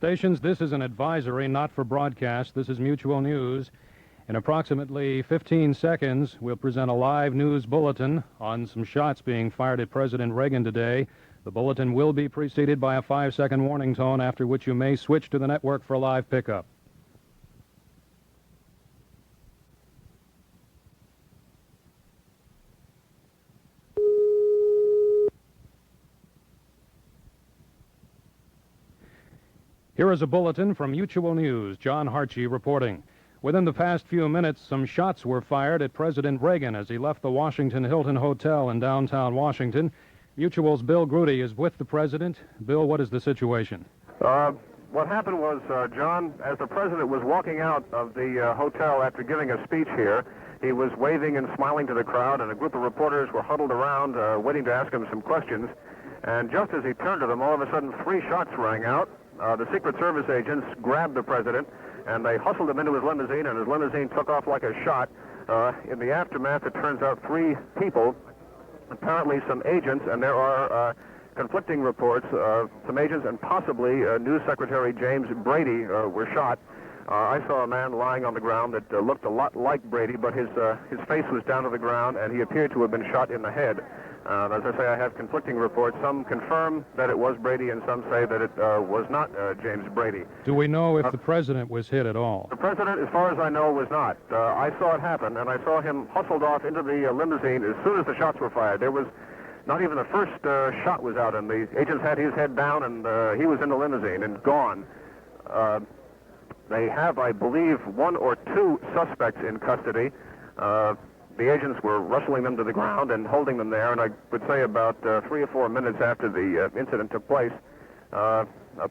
stations, this is an advisory, not for broadcast. This is Mutual News. In approximately 15 seconds, we'll present a live news bulletin on some shots being fired at President Reagan today. The bulletin will be preceded by a 5-second warning tone, after which you may switch to the network for live pickup. Here is a bulletin from Mutual News. John Harchie reporting. Within the past few minutes, some shots were fired at President Reagan as he left the Washington Hilton Hotel in downtown Washington. Mutual's Bill Grudy is with the president. Bill, what is the situation? What happened was, John, as the president was walking out of the hotel after giving a speech here, he was waving and smiling to the crowd, and a group of reporters were huddled around waiting to ask him some questions. And just as he turned to them, all of a sudden 3 shots rang out. The Secret Service agents grabbed the president, and they hustled him into his limousine, and his limousine took off like a shot. In the aftermath, it turns out 3 people, apparently some agents, and there are conflicting reports, some agents and possibly News Secretary James Brady were shot. I saw a man lying on the ground that looked a lot like Brady, but his face was down to the ground, and he appeared to have been shot in the head. As I say, I have conflicting reports. Some confirm that it was Brady, and some say that it was not James Brady. Do we know if the president was hit at all? The president, as far as I know, was not. I saw it happen, and I saw him hustled off into the limousine as soon as the shots were fired. There was not even the first shot was out, and the agents had his head down, and he was in the limousine and gone. They have, I believe, 1 or 2 suspects in custody. The agents were wrestling them to the ground and holding them there, and I would say about 3 or 4 minutes after the incident took place, a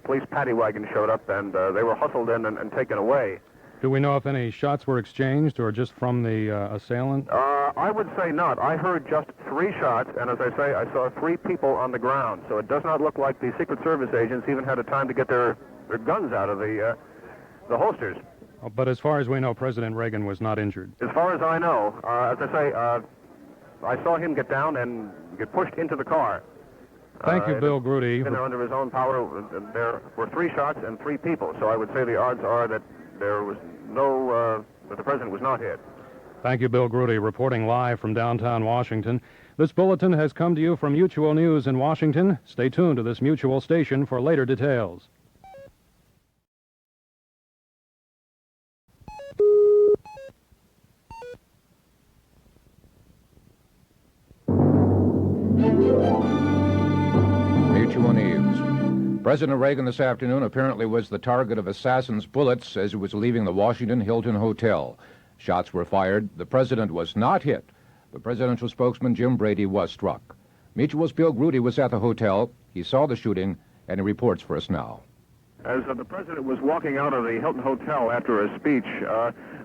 police paddy wagon showed up, and they were hustled in and taken away. Do we know if any shots were exchanged or just from the assailant? I would say not. I heard just 3 shots, and as I say, I saw 3 people on the ground, so it does not look like the Secret Service agents even had a time to get their guns out of the holsters. But as far as we know, President Reagan was not injured. As far as I know, as I say, I saw him get down and get pushed into the car. Thank you, Bill Grudy. There under his own power, there were 3 shots and 3 people, so I would say the odds are that there was that the president was not hit. Thank you, Bill Grudy, reporting live from downtown Washington. This bulletin has come to you from Mutual News in Washington. Stay tuned to this Mutual station for later details. Mutual News. President Reagan this afternoon apparently was the target of assassins' bullets as he was leaving the Washington Hilton Hotel. Shots were fired. The president was not hit, but presidential spokesman Jim Brady was struck. Mutual's Bill Grudy was at the hotel. He saw the shooting, and he reports for us now. As the president was walking out of the Hilton Hotel after a speech,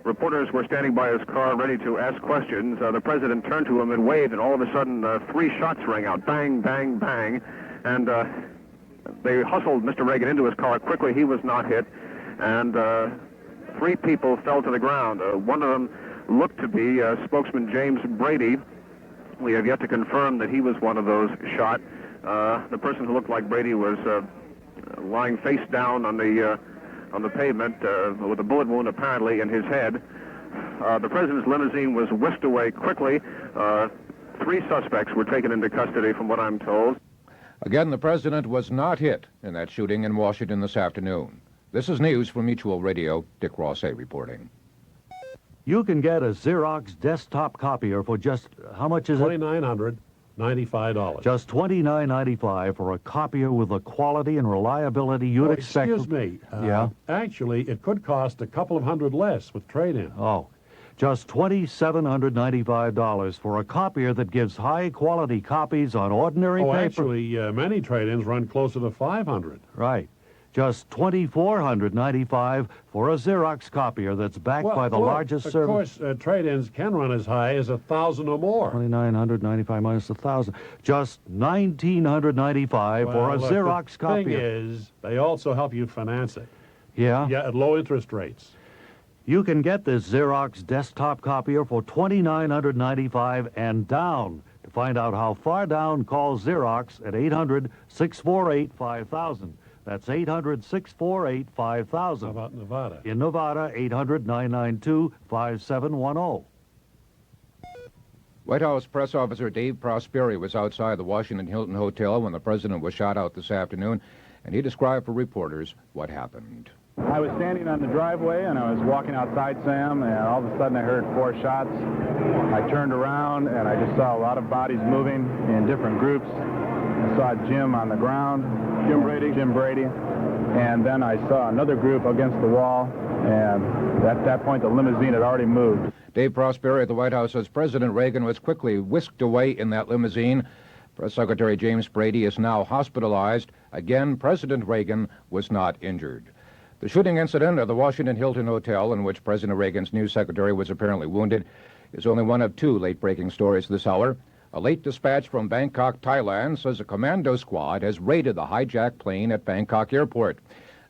reporters were standing by his car ready to ask questions. The president turned to him and waved, and all of a sudden 3 shots rang out. Bang, bang, bang. And they hustled Mr. Reagan into his car quickly. He was not hit. And 3 people fell to the ground. One of them looked to be spokesman James Brady. We have yet to confirm that he was one of those shot. The person who looked like Brady was lying face down on the pavement with a bullet wound apparently in his head. The president's limousine was whisked away quickly. 3 suspects were taken into custody, from what I'm told. Again, the president was not hit in that shooting in Washington this afternoon. This is news from Mutual Radio. Dick Rossay reporting. You can get a Xerox desktop copier for just, how much is it? $2,995. Just $29.95 for a copier with the quality and reliability you'd expect. Excuse me. Yeah? Actually, it could cost a couple of $100 less with trade-in. Oh, just $2,795 for a copier that gives high-quality copies on ordinary paper. Actually, many trade-ins run closer to $500. Right. Just $2,495 for a Xerox copier that's backed by the largest service. Of course, trade-ins can run as high as $1,000 or more. $2,995 minus $1,000. Just $1,995 for a Xerox copier. The thing is, they also help you finance it. Yeah? Yeah, at low interest rates. You can get this Xerox desktop copier for $2,995 and down. To find out how far down, call Xerox at 800-648-5000. That's 800-648-5000. How about Nevada? In Nevada, 800-992-5710. White House press officer Dave Prosperi was outside the Washington Hilton Hotel when the president was shot out this afternoon, and he described for reporters what happened. I was standing on the driveway, and I was walking outside, Sam, and all of a sudden I heard 4 shots. I turned around, and I just saw a lot of bodies moving in different groups. I saw Jim on the ground, Jim Brady, and then I saw another group against the wall, and at that point the limousine had already moved. Dave Prosperi at the White House says President Reagan was quickly whisked away in that limousine. Press Secretary James Brady is now hospitalized. Again, President Reagan was not injured. The shooting incident at the Washington Hilton Hotel, in which President Reagan's news secretary was apparently wounded, is only one of 2 late-breaking stories this hour. A late dispatch from Bangkok, Thailand, says a commando squad has raided the hijacked plane at Bangkok Airport.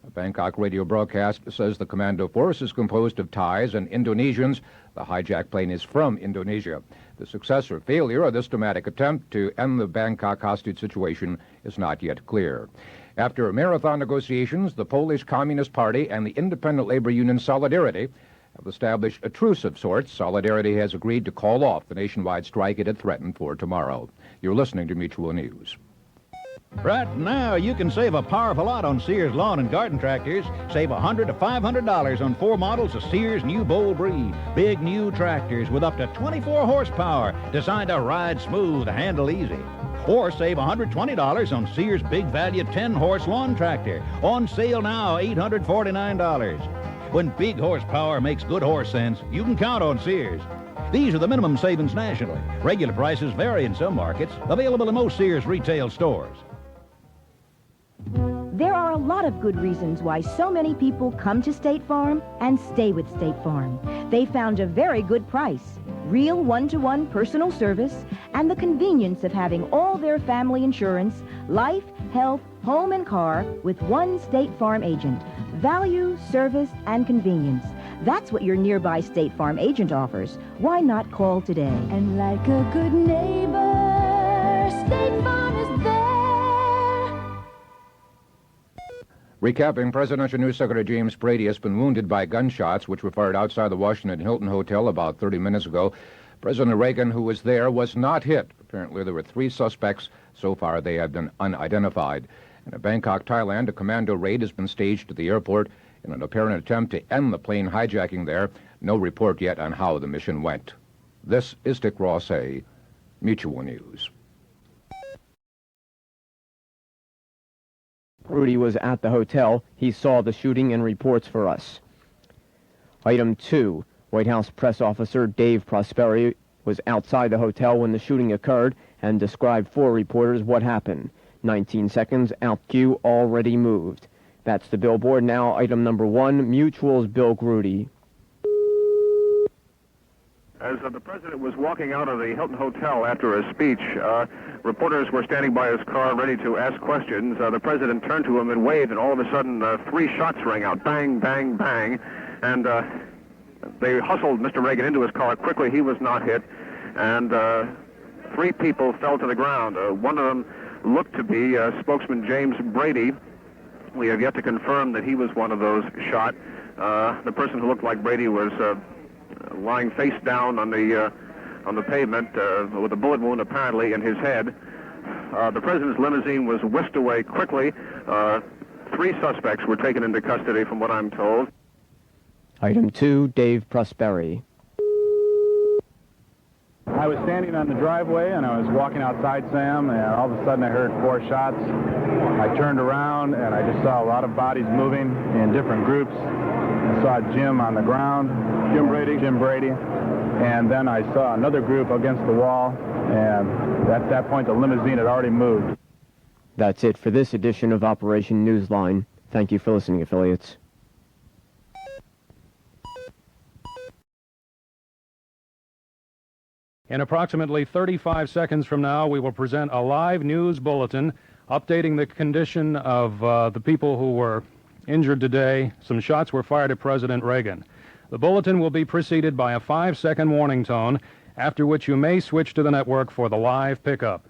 A Bangkok radio broadcast says the commando force is composed of Thais and Indonesians. The hijacked plane is from Indonesia. The success or failure of this dramatic attempt to end the Bangkok hostage situation is not yet clear. After marathon negotiations, the Polish Communist Party and the independent labor union Solidarity have established a truce of sorts. Solidarity has agreed to call off the nationwide strike it had threatened for tomorrow. You're listening to Mutual News. Right now, you can save a powerful lot on Sears lawn and garden tractors. Save $100 to $500 on 4 models of Sears new Bold Breed. Big new tractors with up to 24 horsepower, designed to ride smooth, handle easy. Or save $120 on Sears Big Value 10-horse lawn tractor. On sale now, $849. When big horsepower makes good horse sense, you can count on Sears. These are the minimum savings nationally. Regular prices vary in some markets. Available in most Sears retail stores. There are a lot of good reasons why so many people come to State Farm and stay with State Farm. They found a very good price, real one-to-one personal service, and the convenience of having all their family insurance, life, health, home, and car with one State Farm agent. Value, service, and convenience. That's what your nearby State Farm agent offers. Why not call today? And like a good neighbor, State Farm is there. Recapping, Presidential News Secretary James Brady has been wounded by gunshots which were fired outside the Washington Hilton Hotel about 30 minutes ago. President Reagan, who was there, was not hit. Apparently there were 3 suspects. So far they have been unidentified. In Bangkok, Thailand, a commando raid has been staged at the airport in an apparent attempt to end the plane hijacking there. No report yet on how the mission went. This is Dick Rossay, Mutual News. Rudy was at the hotel. He saw the shooting and reports for us. Item 2, White House press officer Dave Prosperi was outside the hotel when the shooting occurred and described for reporters what happened. 19 seconds, out cue, already moved. That's the billboard. Now, item number 1, Mutual's Bill Grudy. As the president was walking out of the Hilton Hotel after his speech, reporters were standing by his car ready to ask questions. The president turned to him and waved, and all of a sudden 3 shots rang out. Bang, bang, bang. And they hustled Mr. Reagan into his car. Quickly, he was not hit. And 3 people fell to the ground. One of them looked to be spokesman James Brady. We have yet to confirm that he was one of those shot. The person who looked like Brady was lying face down on the pavement with a bullet wound apparently in his head. The president's limousine was whisked away quickly. 3 suspects were taken into custody, from what I'm told. Item 2, Dave Prosperi. I was standing on the driveway, and I was walking outside, Sam, and all of a sudden I heard 4 shots. I turned around, and I just saw a lot of bodies moving in different groups. I saw Jim on the ground, Jim Brady, and then I saw another group against the wall, and at that point the limousine had already moved. That's it for this edition of Operation Newsline. Thank you for listening, affiliates. In approximately 35 seconds from now, we will present a live news bulletin updating the condition of the people who were injured today. Some shots were fired at President Reagan. The bulletin will be preceded by a 5-second warning tone, after which you may switch to the network for the live pickup.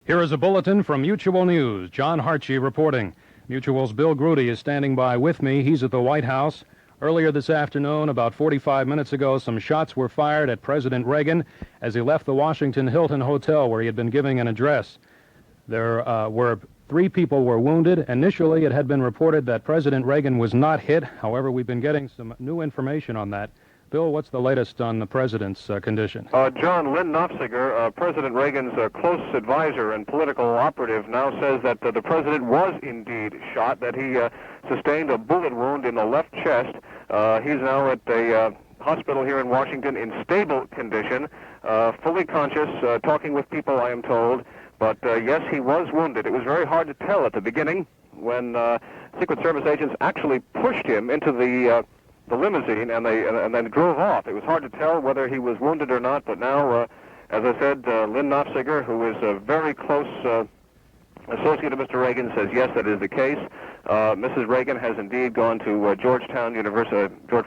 Here is a bulletin from Mutual News. John Hartshey reporting. Mutual's Bill Grudy is standing by with me. He's at the White House. Earlier this afternoon, about 45 minutes ago, some shots were fired at President Reagan as he left the Washington Hilton Hotel where he had been giving an address. There were 3 people were wounded. Initially, it had been reported that President Reagan was not hit. However, we've been getting some new information on that. Bill, what's the latest on the president's condition? John, Lynn Nofziger, President Reagan's close advisor and political operative, now says that the president was indeed shot, that he sustained a bullet wound in the left chest. He's now at a hospital here in Washington in stable condition, fully conscious, talking with people, I am told. But yes, he was wounded. It was very hard to tell at the beginning when Secret Service agents actually pushed him into the limousine and then drove off. It was hard to tell whether he was wounded or not, but now, as I said, Lynn Nofziger, who is a very close associate of Mr. Reagan, says yes, that is the case. Mrs. Reagan has indeed gone to George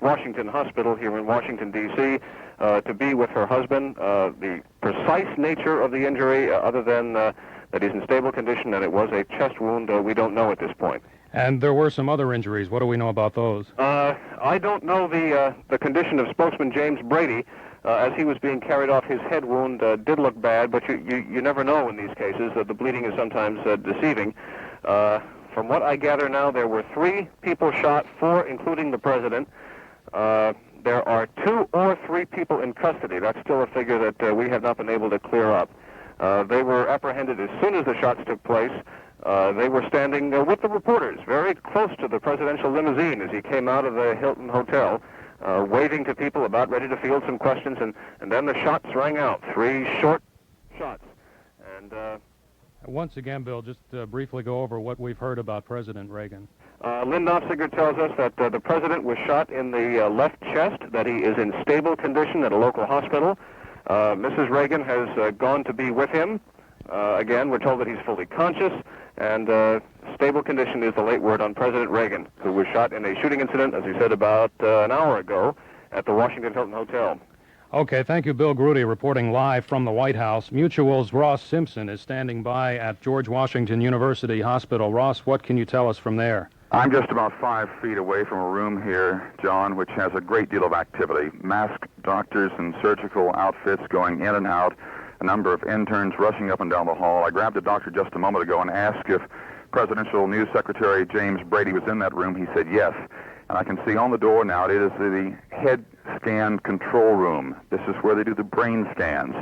Washington Hospital here in Washington, D.C., to be with her husband. The precise nature of the injury, other than that he's in stable condition and it was a chest wound, we don't know at this point. And there were some other injuries. What do we know about those? I don't know the condition of spokesman James Brady. As he was being carried off, his head wound did look bad, but you never know in these cases. The bleeding is sometimes deceiving. From what I gather now, there were 3 people shot, 4 including the president. There are 2 or 3 people in custody. That's still a figure that we have not been able to clear up. They were apprehended as soon as the shots took place. They were standing with the reporters very close to the presidential limousine as he came out of the Hilton Hotel, waving to people, about ready to field some questions, and then the shots rang out, 3 short shots. And once again, Bill, just briefly go over what we've heard about President Reagan. Lynn Nofziger tells us that the president was shot in the left chest, that he is in stable condition at a local hospital. Mrs. Reagan has gone to be with him. Again, we're told that he's fully conscious, and stable condition is the late word on President Reagan, who was shot in a shooting incident, as he said, about an hour ago at the Washington Hilton Hotel. Okay, thank you, Bill Grudy, reporting live from the White House. Mutual's Ross Simpson is standing by at George Washington University Hospital. Ross, what can you tell us from there? I'm just about 5 feet away from a room here, John, which has a great deal of activity. Masked doctors and surgical outfits going in and out, a number of interns rushing up and down the hall. I grabbed a doctor just a moment ago and asked if Presidential News Secretary James Brady was in that room. He said yes. And I can see on the door now, it is the head scan control room. This is where they do the brain scans.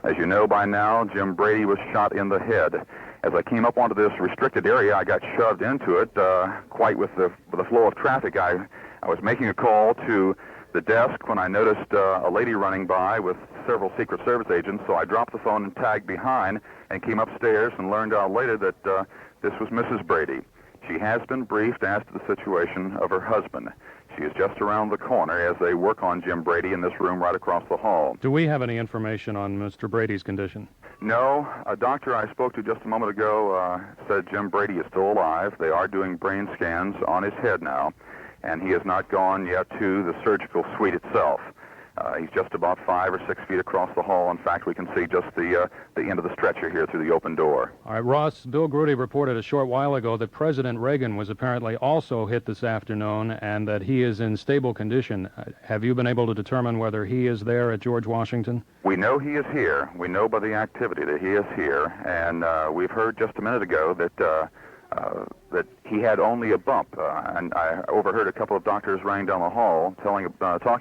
As you know by now, Jim Brady was shot in the head. As I came up onto this restricted area, I got shoved into it, quite with the flow of traffic. I was making a call to the desk when I noticed a lady running by with several Secret Service agents, so I dropped the phone and tagged behind and came upstairs and learned out later that this was Mrs. Brady. She has been briefed as to the situation of her husband. She is just around the corner as they work on Jim Brady in this room right across the hall. Do we have any information on Mr. Brady's condition? No. A doctor I spoke to just a moment ago said Jim Brady is still alive. They are doing brain scans on his head now, and he has not gone yet to the surgical suite itself. He's just about 5 or 6 feet across the hall. In fact, we can see just the end of the stretcher here through the open door. All right, Ross, Bill Grudy reported a short while ago that President Reagan was apparently also hit this afternoon and that he is in stable condition. Have you been able to determine whether he is there at George Washington? We know he is here. We know by the activity that he is here, and we've heard just a minute ago that he had only a bump, and I overheard a couple of doctors running down the hall talking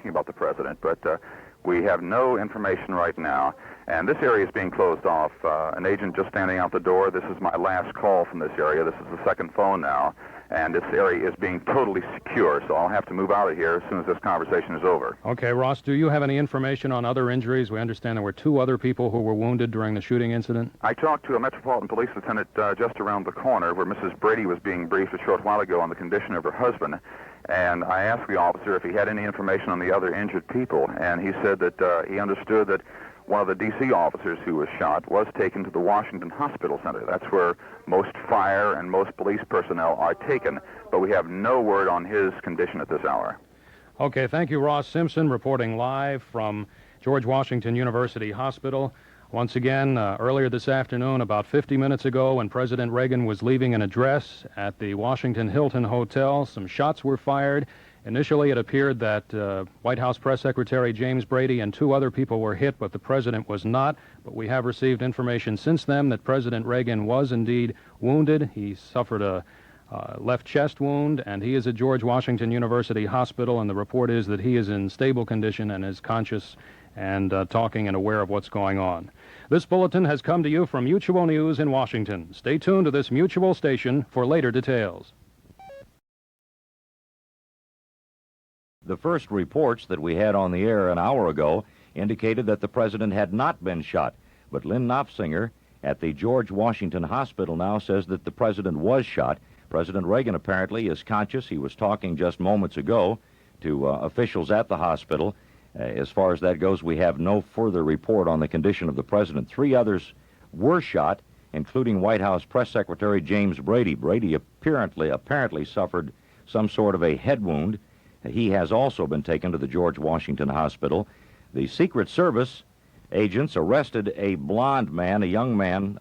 about the president, but we have no information right now. And this area is being closed off. An agent just standing out the door. This is my last call from this area. This is the second phone now, and this area is being totally secure, so I'll have to move out of here as soon as this conversation is over. Okay, Ross, do you have any information on other injuries? We understand there were 2 other people who were wounded during the shooting incident. I talked to a Metropolitan Police Lieutenant just around the corner where Mrs. Brady was being briefed a short while ago on the condition of her husband, and I asked the officer if he had any information on the other injured people, and he said that he understood that one of the D.C. officers who was shot was taken to the Washington Hospital Center. That's where most fire and most police personnel are taken, but we have no word on his condition at this hour. Okay, thank you, Ross Simpson, reporting live from George Washington University Hospital. Once again, earlier this afternoon, about 50 minutes ago, when President Reagan was leaving an address at the Washington Hilton Hotel, some shots were fired. Initially, it appeared that White House Press Secretary James Brady and 2 other people were hit, but the president was not. But we have received information since then that President Reagan was indeed wounded. He suffered a left chest wound, and he is at George Washington University Hospital, and the report is that he is in stable condition and is conscious and talking and aware of what's going on. This bulletin has come to you from Mutual News in Washington. Stay tuned to this Mutual station for later details. The first reports that we had on the air an hour ago indicated that the president had not been shot, but Lynn Knopfsinger at the George Washington Hospital now says that the president was shot. President Reagan apparently is conscious. He was talking just moments ago to officials at the hospital. As far as that goes, we have no further report on the condition of the president. 3 others were shot, including White House Press Secretary James Brady. Brady apparently suffered some sort of a head wound. He has also been taken to the George Washington Hospital. The Secret Service agents arrested a blond man, a young man,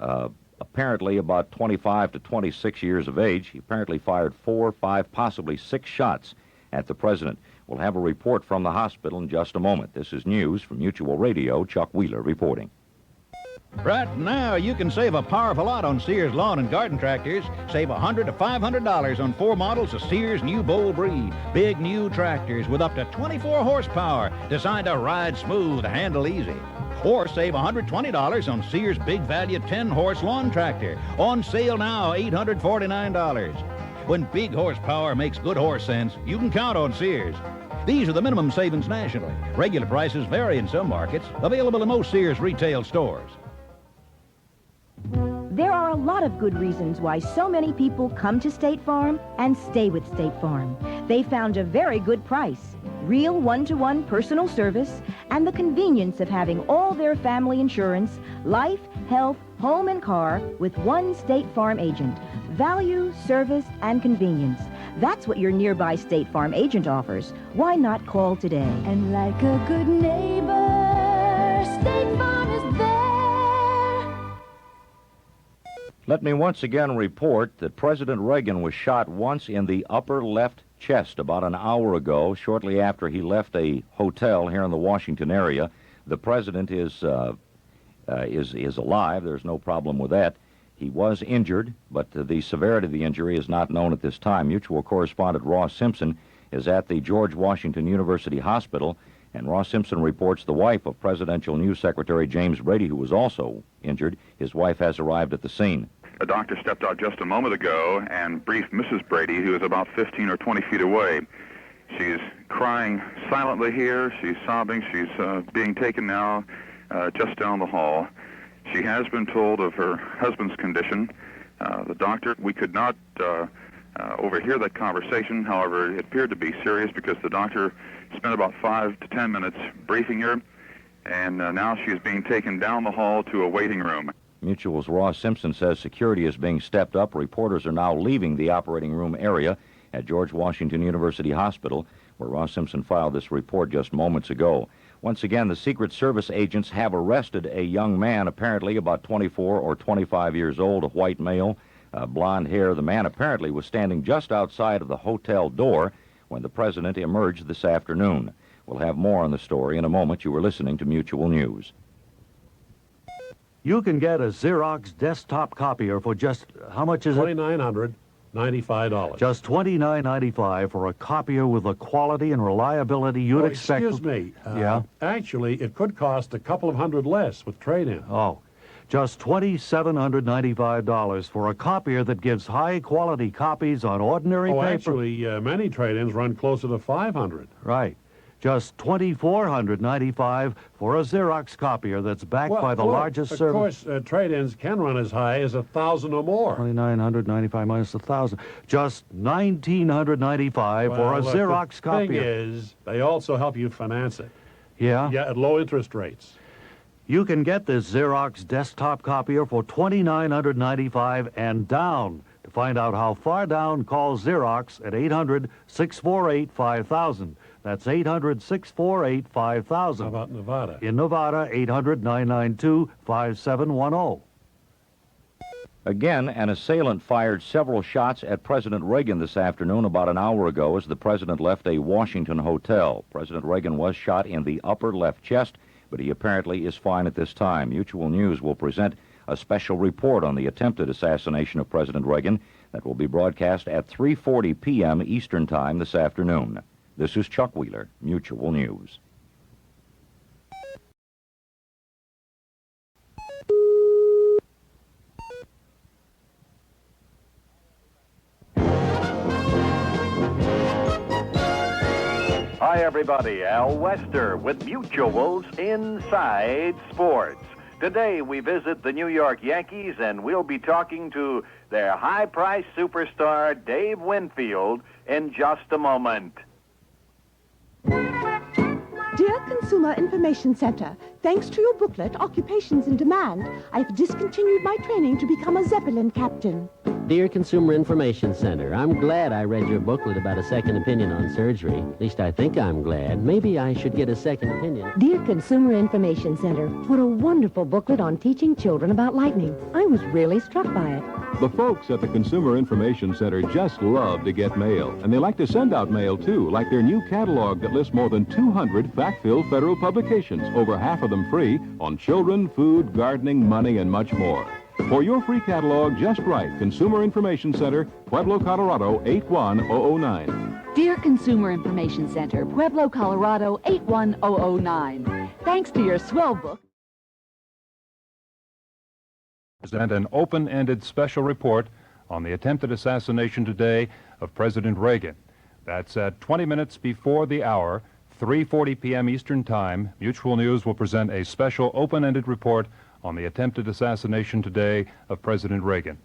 apparently about 25 to 26 years of age. He apparently fired 4, 5, possibly 6 shots at the president. We'll have a report from the hospital in just a moment. This is news from Mutual Radio. Chuck Wheeler reporting. Right now, you can save a powerful lot on Sears lawn and garden tractors. Save $100 to $500 on 4 models of Sears new Bold Breed. Big new tractors with up to 24 horsepower, designed to ride smooth, handle easy. Or save $120 on Sears Big Value 10-horse lawn tractor. On sale now, $849. When big horsepower makes good horse sense, you can count on Sears. These are the minimum savings nationally. Regular prices vary in some markets. Available in most Sears retail stores. There are a lot of good reasons why so many people come to State Farm and stay with State Farm. They found a very good price, real one-to-one personal service, and the convenience of having all their family insurance, life, health, home, and car with one State Farm agent. Value, service, and convenience. That's what your nearby State Farm agent offers. Why not call today? And like a good neighbor, State Farm is there. Let me once again report that President Reagan was shot once in the upper left chest about an hour ago, shortly after he left a hotel here in the Washington area. The president is alive. There's no problem with that. He was injured, but the severity of the injury is not known at this time. Mutual correspondent Ross Simpson is at the George Washington University Hospital, and Ross Simpson reports the wife of Presidential News Secretary James Brady, who was also injured. His wife has arrived at the scene. A doctor stepped out just a moment ago and briefed Mrs. Brady, who is about 15 or 20 feet away. She's crying silently here. She's sobbing. She's being taken now just down the hall. She has been told of her husband's condition. The doctor, we could not overhear that conversation. However, it appeared to be serious because the doctor spent about 5 to 10 minutes briefing her, and now she is being taken down the hall to a waiting room. Mutual's Ross Simpson says security is being stepped up. Reporters are now leaving the operating room area at George Washington University Hospital, where Ross Simpson filed this report just moments ago. Once again, the Secret Service agents have arrested a young man, apparently about 24 or 25 years old, a white male, blonde hair. The man apparently was standing just outside of the hotel door when the president emerged this afternoon. We'll have more on the story in a moment. You were listening to Mutual News. You can get a Xerox desktop copier for just, how much is it? $2,995. Just $29.95 for a copier with the quality and reliability you'd expect. Excuse me. Yeah? Actually, it could cost a couple of hundred less with trade-in. Oh, just $2,795 for a copier that gives high-quality copies on ordinary paper. Actually, many trade-ins run closer to $500. Right. Just $2,495 for a Xerox copier that's backed by the largest service. Of course, trade-ins can run as high as $1,000 or more. $2,995 minus $1,000. Just $1,995 for a Xerox copier. The thing is, they also help you finance it. Yeah? Yeah, at low interest rates. You can get this Xerox desktop copier for $2,995 and down. To find out how far down, call Xerox at 800-648-5000. That's 800-648-5000. How about Nevada? In Nevada, 800-992-5710. Again, an assailant fired several shots at President Reagan this afternoon about an hour ago as the president left a Washington hotel. President Reagan was shot in the upper left chest, but he apparently is fine at this time. Mutual News will present a special report on the attempted assassination of President Reagan that will be broadcast at 3:40 p.m. Eastern Time this afternoon. This is Chuck Wheeler, Mutual News. Hi, everybody. Al Wester with Mutual's Inside Sports. Today, we visit the New York Yankees, and we'll be talking to their high-priced superstar, Dave Winfield, in just a moment. Dear Consumer Information Center, thanks to your booklet, Occupations in Demand, I've discontinued my training to become a Zeppelin captain. Dear Consumer Information Center, I'm glad I read your booklet about a second opinion on surgery. At least I think I'm glad. Maybe I should get a second opinion. Dear Consumer Information Center, what a wonderful booklet on teaching children about lightning. I was really struck by it. The folks at the Consumer Information Center just love to get mail, and they like to send out mail, too, like their new catalog that lists more than 200 fact-filled federal publications, over half of them free, on children, food, gardening, money, and much more. For your free catalog, just write Consumer Information Center, Pueblo, Colorado, 81009. Dear Consumer Information Center, Pueblo, Colorado, 81009. Thanks to your swell book. Present an open-ended special report on the attempted assassination today of President Reagan. That's at 20 minutes before the hour, 3:40 p.m. Eastern Time. Mutual News will present a special open-ended report on the attempted assassination today of President Reagan.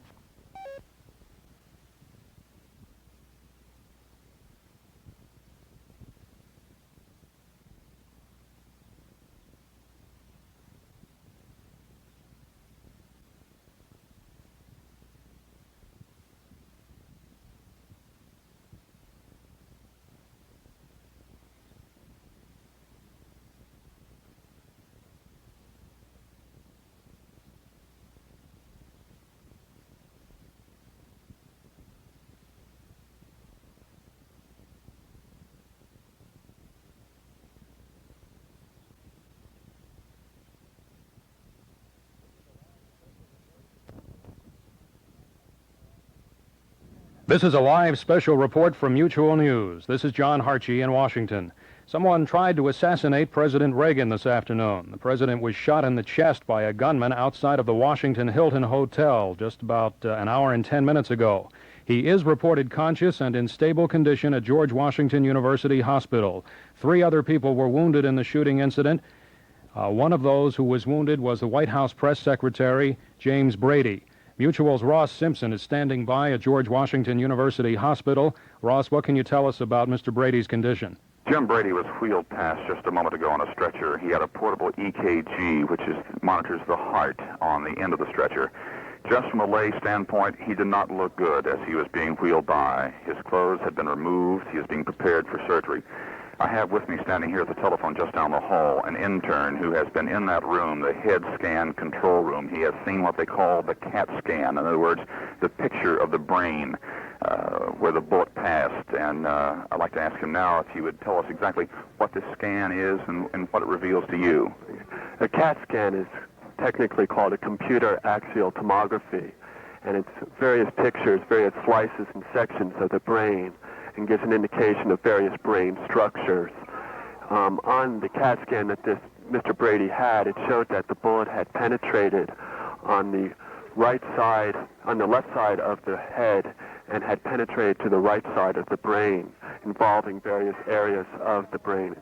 This is a live special report from Mutual News. This is John Harchie in Washington. Someone tried to assassinate President Reagan this afternoon. The president was shot in the chest by a gunman outside of the Washington Hilton Hotel just about an hour and 10 minutes ago. He is reported conscious and in stable condition at George Washington University Hospital. 3 other people were wounded in the shooting incident. One of those who was wounded was the White House press secretary, James Brady. Mutual's Ross Simpson is standing by at George Washington University Hospital. Ross, what can you tell us about Mr. Brady's condition? Jim Brady was wheeled past just a moment ago on a stretcher. He had a portable EKG, which monitors the heart on the end of the stretcher. Just from a lay standpoint, he did not look good as he was being wheeled by. His clothes had been removed. He was being prepared for surgery. I have with me, standing here at the telephone just down the hall, an intern who has been in that room, the head scan control room. He has seen what they call the CAT scan, in other words, the picture of the brain where the bullet passed. And I'd like to ask him now if he would tell us exactly what this scan is and what it reveals to you. A CAT scan is technically called a computer axial tomography, and it's various pictures, various slices and sections of the brain, and gives an indication of various brain structures. On the CAT scan that Mr. Brady had, it showed that the bullet had penetrated on the right side, on the left side of the head, and had penetrated to the right side of the brain, involving various areas of the brain.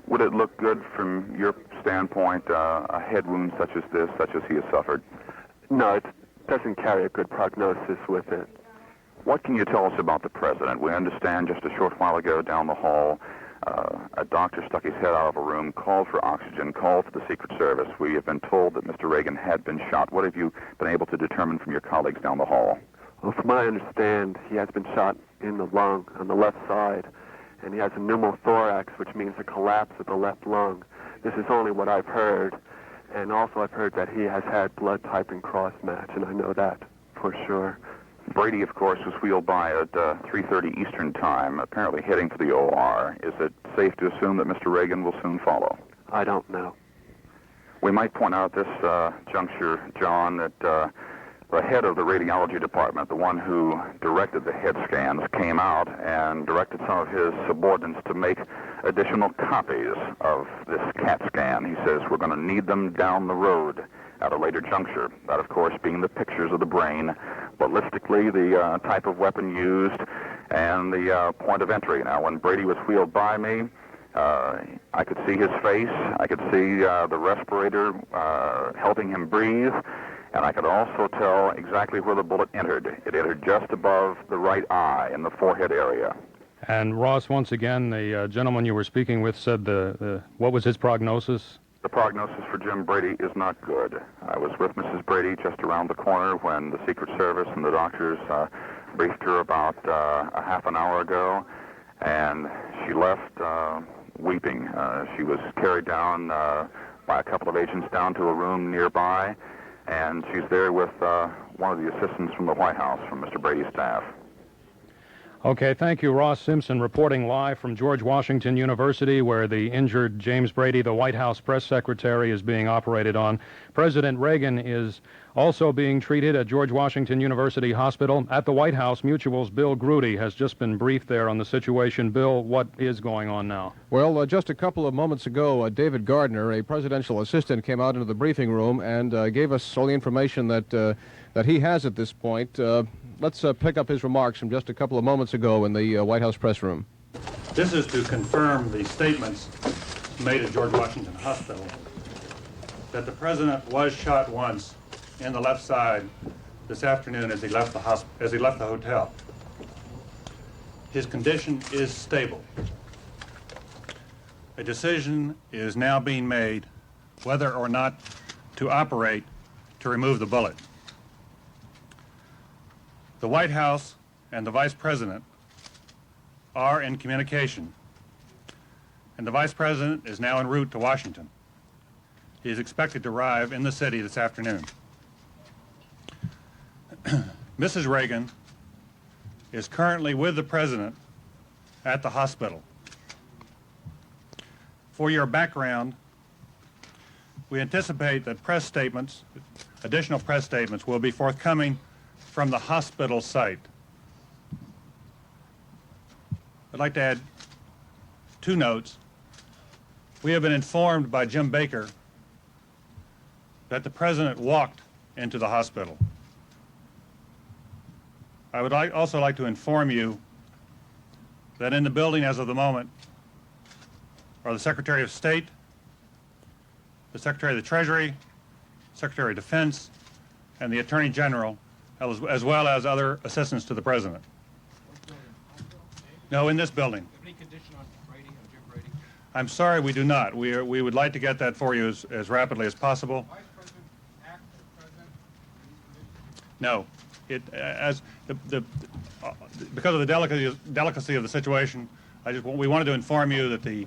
Would it look good from your standpoint, a head wound such as this, such as he has suffered? No, it doesn't carry a good prognosis with it. What can you tell us about the president? We understand just a short while ago down the hall, a doctor stuck his head out of a room, called for oxygen, called for the Secret Service. We have been told that Mr. Reagan had been shot. What have you been able to determine from your colleagues down the hall? Well, from what I understand, he has been shot in the lung on the left side, and he has a pneumothorax, which means a collapse of the left lung. This is only what I've heard, and also I've heard that he has had blood typing cross-match, and I know that for sure. Brady, of course, was wheeled by at 3:30 Eastern Time, apparently heading for the OR. Is it safe to assume that Mr. Reagan will soon follow? I don't know. We might point out at this juncture, John, that the head of the radiology department, the one who directed the head scans, came out and directed some of his subordinates to make additional copies of this CAT scan. He says we're going to need them down the road at a later juncture. That, of course, being the pictures of the brain, ballistically, the type of weapon used, and the point of entry. Now, when Brady was wheeled by me, I could see his face. I could see the respirator helping him breathe, and I could also tell exactly where the bullet entered. It entered just above the right eye in the forehead area. And Ross, once again, the gentleman you were speaking with said what was his prognosis? The prognosis for Jim Brady is not good. I was with Mrs. Brady just around the corner when the Secret Service and the doctors briefed her about a half an hour ago, and she left weeping. She was carried down by a couple of agents down to a room nearby, and she's there with one of the assistants from the White House, from Mr. Brady's staff. Okay, thank you, Ross Simpson, reporting live from George Washington University, where the injured James Brady, the White House press secretary, is being operated on. President Reagan is also being treated at George Washington University Hospital. At the White House, Mutual's Bill Grudy has just been briefed there on the situation. Bill, what is going on now? Well, just a couple of moments ago, David Gardner, a presidential assistant, came out into the briefing room and gave us all the information that he has at this point. Let's pick up his remarks from just a couple of moments ago in the White House press room. This is to confirm the statements made at George Washington Hospital that the president was shot once in the left side this afternoon as he left the hotel. His condition is stable. A decision is now being made whether or not to operate to remove the bullet. The White House and the Vice President are in communication, and the Vice President is now en route to Washington. He is expected to arrive in the city this afternoon. Mrs. Reagan is currently with the President at the hospital. For your background, we anticipate that additional press statements will be forthcoming from the hospital site. I'd like to add two notes. We have been informed by Jim Baker that the president walked into the hospital. I would also like to inform you that in the building as of the moment are the Secretary of State, the Secretary of the Treasury, Secretary of Defense, and the Attorney General, as well as other assistants to the president. No, in this building. Any condition on Brady, on Jim Brady? I'm sorry, we do not. We would like to get that for you as rapidly as possible. Vice President act as president? No, because of the delicacy of the situation, we wanted to inform you that the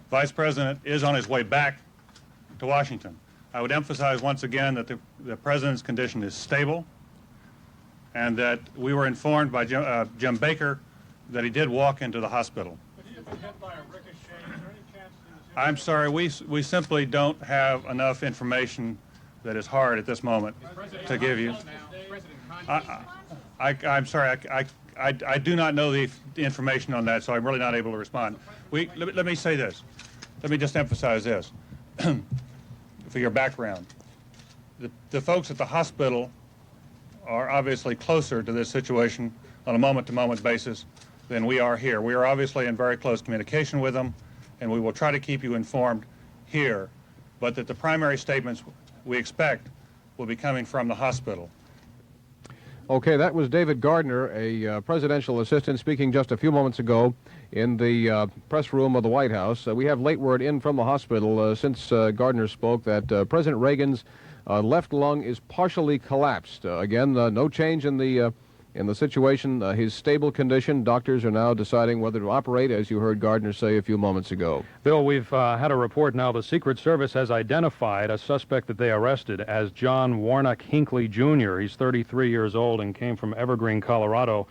Vice President is on his way back to Washington. I would emphasize once again that the President's condition is stable, and that we were informed by Jim Baker that he did walk into the hospital. But he had been hit by a ricochet. Is there any chance he was I'm sorry, we simply don't have enough information that is hard at this moment to give you. I'm sorry, I do not know the information on that, so I'm really not able to respond. Let me say this. Let me just emphasize this for your background. The folks at the hospital are obviously closer to this situation on a moment-to-moment basis than we are here. We are obviously in very close communication with them, and we will try to keep you informed here, but that the primary statements we expect will be coming from the hospital. Okay, that was David Gardner, a presidential assistant, speaking just a few moments ago in the press room of the White House. We have late word in from the hospital since Gardner spoke that President Reagan's left lung is partially collapsed. Again, no change in the in the situation, his stable condition. Doctors are now deciding whether to operate, as you heard Gardner say a few moments ago. Bill, we've had a report now. The Secret Service has identified a suspect that they arrested as John Warnock Hinckley, Jr. He's 33 years old and came from Evergreen, Colorado.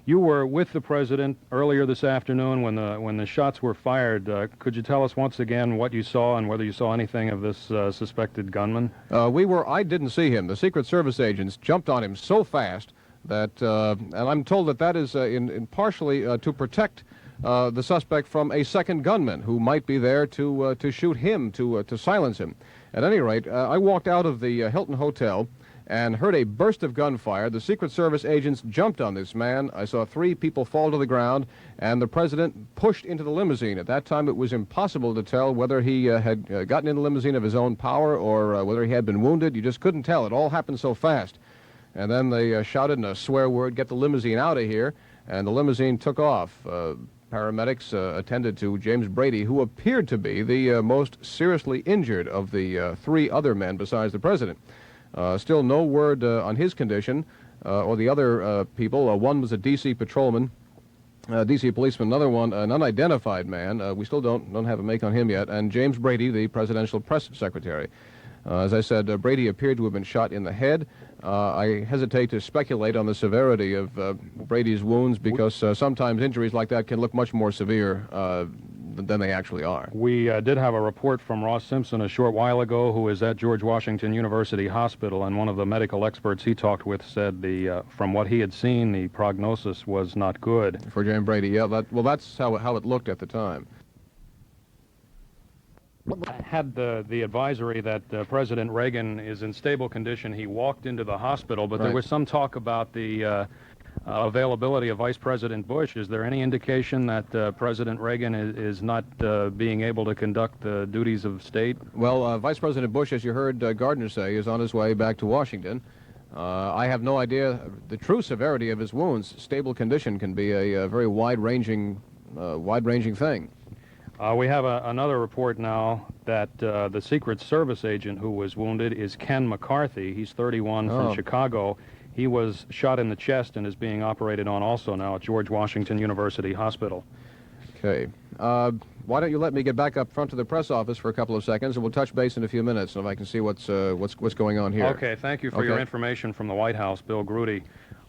You were with the president earlier this afternoon when the shots were fired. Could you tell us once again what you saw and whether you saw anything of this suspected gunman? I didn't see him. The Secret Service agents jumped on him so fast that, and I'm told that is in partially to protect the suspect from a second gunman who might be there to shoot him, to silence him. At any rate, I walked out of the Hilton Hotel and heard a burst of gunfire. The Secret Service agents jumped on this man. I saw 3 people fall to the ground, and the president pushed into the limousine. At that time, it was impossible to tell whether he had gotten in the limousine of his own power or whether he had been wounded. You just couldn't tell. It all happened so fast. And then they shouted in a swear word, "Get the limousine out of here," and the limousine took off. Paramedics attended to James Brady, who appeared to be the most seriously injured of the 3 other men besides the president. Still no word on his condition or the other people. One was a D.C. patrolman, D.C. policeman, another one, an unidentified man. We still don't have a make on him yet, and James Brady, the presidential press secretary. As I said, Brady appeared to have been shot in the head. I hesitate to speculate on the severity of Brady's wounds because sometimes injuries like that can look much more severe than they actually are. We did have a report from Ross Simpson a short while ago, who is at George Washington University Hospital, and one of the medical experts he talked with said from what he had seen, the prognosis was not good. For James Brady, yeah. That's how it looked at the time. Had the advisory that President Reagan is in stable condition. He walked into the hospital, but there was some talk about the availability of Vice President Bush. Is there any indication that President Reagan is not being able to conduct the duties of state? Well, Vice President Bush, as you heard Gardner say, is on his way back to Washington. I have no idea the true severity of his wounds. Stable condition can be a very wide-ranging thing. We have another report now that the Secret Service agent who was wounded is Ken McCarthy. He's 31 from Chicago. He was shot in the chest and is being operated on also now at George Washington University Hospital. Okay. Why don't you let me get back up front to the press office for a couple of seconds, and we'll touch base in a few minutes, and if I can see what's going on here. Okay. Thank you for your information from the White House, Bill Grudy.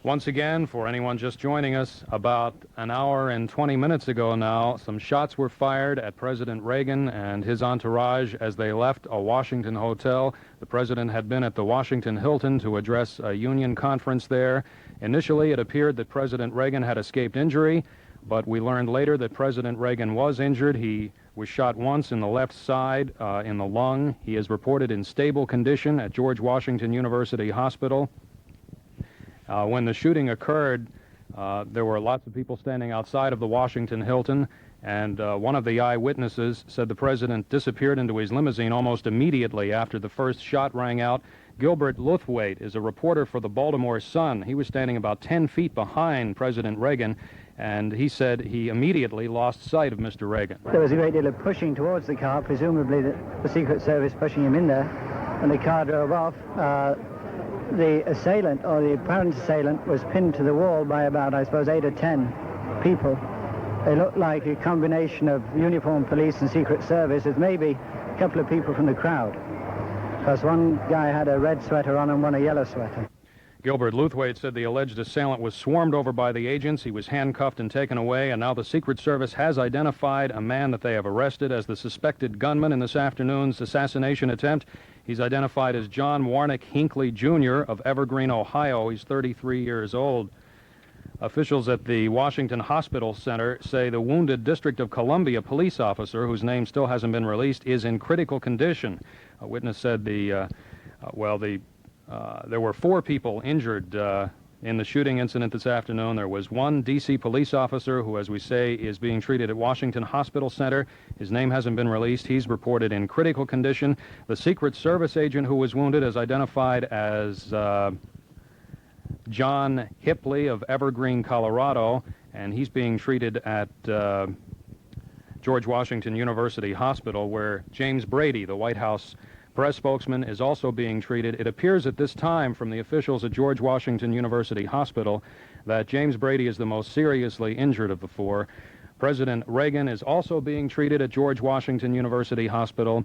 Once again, for anyone just joining us, about an hour and 20 minutes ago now, some shots were fired at President Reagan and his entourage as they left a Washington hotel. The president had been at the Washington Hilton to address a union conference there. Initially, it appeared that President Reagan had escaped injury, but we learned later that President Reagan was injured. He was shot once in the left side, in the lung. He is reported in stable condition at George Washington University Hospital. When the shooting occurred, there were lots of people standing outside of the Washington Hilton, and one of the eyewitnesses said the president disappeared into his limousine almost immediately after the first shot rang out. Gilbert Luthwaite is a reporter for the Baltimore Sun. He was standing about 10 feet behind President Reagan, and he said he immediately lost sight of Mr. Reagan. There was a great deal of pushing towards the car, presumably the Secret Service pushing him in there. When the car drove off, the assailant, or the apparent assailant, was pinned to the wall by about, I suppose, 8 or 10 people. They looked like a combination of uniformed police and Secret Service with maybe a couple of people from the crowd. Because one guy had a red sweater on and one a yellow sweater. Gilbert Luthwaite said the alleged assailant was swarmed over by the agents. He was handcuffed and taken away, and now the Secret Service has identified a man that they have arrested as the suspected gunman in this afternoon's assassination attempt. He's identified as John Warnock Hinckley, Jr. of Evergreen, Ohio. He's 33 years old. Officials at the Washington Hospital Center say the wounded District of Columbia police officer, whose name still hasn't been released, is in critical condition. A witness said there were 4 people injured in the shooting incident this afternoon. There was one D.C. police officer who, as we say, is being treated at Washington Hospital Center. His name hasn't been released. He's reported in critical condition. The Secret Service agent who was wounded is identified as John Hipley of Evergreen, Colorado, and he's being treated at George Washington University Hospital, where James Brady, the White House press spokesman, is also being treated. It appears at this time from the officials at George Washington University Hospital that James Brady is the most seriously injured of the four. President Reagan is also being treated at George Washington University Hospital.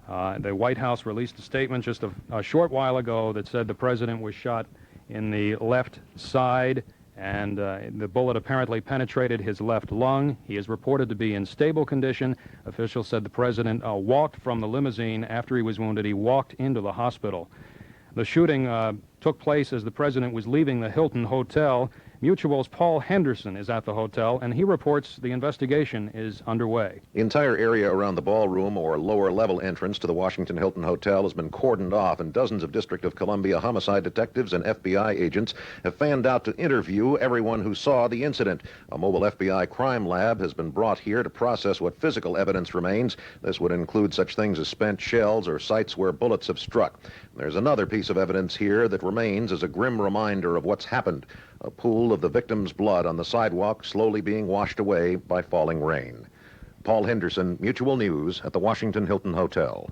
The White House released a statement just a short while ago that said the president was shot in the left side, and the bullet apparently penetrated his left lung. He is reported to be in stable condition. Officials said the president walked from the limousine after he was wounded. He walked into the hospital. The shooting took place as the president was leaving the Hilton Hotel. Mutual's Paul Henderson is at the hotel, and he reports the investigation is underway. The entire area around the ballroom or lower-level entrance to the Washington Hilton Hotel has been cordoned off, and dozens of District of Columbia homicide detectives and FBI agents have fanned out to interview everyone who saw the incident. A mobile FBI crime lab has been brought here to process what physical evidence remains. This would include such things as spent shells or sites where bullets have struck. There's another piece of evidence here that remains as a grim reminder of what's happened. A pool of the victim's blood on the sidewalk slowly being washed away by falling rain. Paul Henderson, Mutual News, at the Washington Hilton Hotel.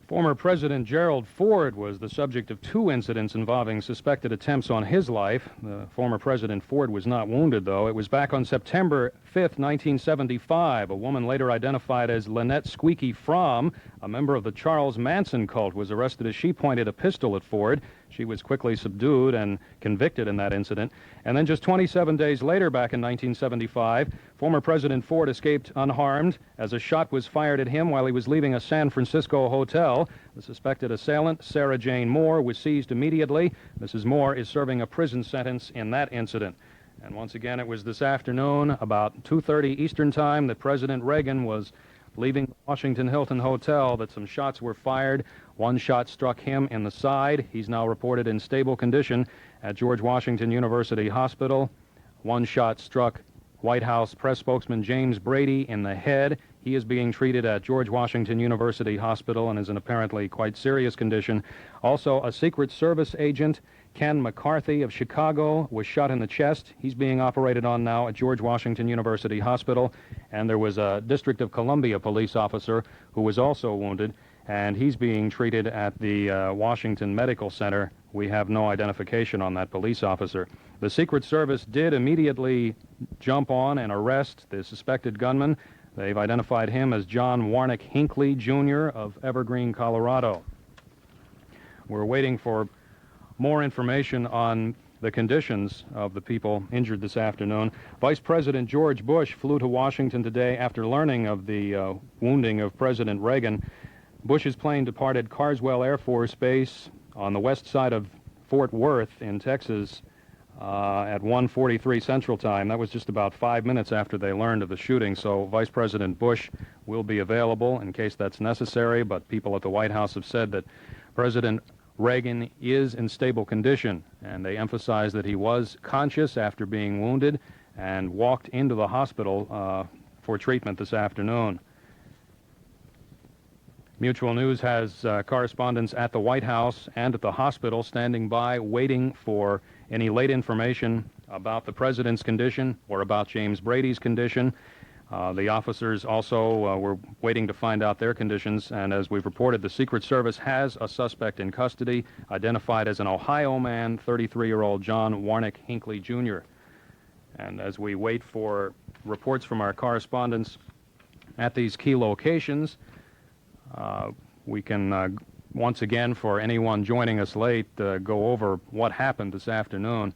Former President Gerald Ford was the subject of two incidents involving suspected attempts on his life. The former President Ford was not wounded, though. It was back on September 5th, 1975. A woman later identified as Lynette Squeaky Fromm, a member of the Charles Manson cult, was arrested as she pointed a pistol at Ford. She was quickly subdued and convicted in that incident. And then just 27 days later, back in 1975, former President Ford escaped unharmed as a shot was fired at him while he was leaving a San Francisco hotel. The suspected assailant, Sarah Jane Moore, was seized immediately. Mrs. Moore is serving a prison sentence in that incident. And once again, it was this afternoon, about 2:30 Eastern Time, that President Reagan was leaving the Washington Hilton Hotel, that some shots were fired. One shot struck him in the side. He's now reported in stable condition at George Washington University Hospital. One shot struck White House press spokesman James Brady in the head. He is being treated at George Washington University Hospital and is in apparently quite serious condition. Also, a Secret Service agent, Ken McCarthy of Chicago, was shot in the chest. He's being operated on now at George Washington University Hospital. And there was a District of Columbia police officer who was also wounded, and he's being treated at the Washington Medical Center. We have no identification on that police officer. The Secret Service did immediately jump on and arrest the suspected gunman. They've identified him as John Warnick Hinckley, Jr. of Evergreen, Colorado. We're waiting for more information on the conditions of the people injured this afternoon. Vice President George Bush flew to Washington today after learning of the wounding of President Reagan. Bush's plane departed Carswell Air Force Base on the west side of Fort Worth in Texas at 1:43 Central Time. That was just about 5 minutes after they learned of the shooting, so Vice President Bush will be available in case that's necessary, but people at the White House have said that President Reagan is in stable condition, and they emphasize that he was conscious after being wounded and walked into the hospital for treatment this afternoon. Mutual News has correspondents at the White House and at the hospital standing by, waiting for any late information about the president's condition or about James Brady's condition. The officers also were waiting to find out their conditions, and as we've reported, the Secret Service has a suspect in custody, identified as an Ohio man, 33-year-old John Warnick Hinckley, Jr. And as we wait for reports from our correspondents at these key locations, we can, once again, for anyone joining us late, go over what happened this afternoon.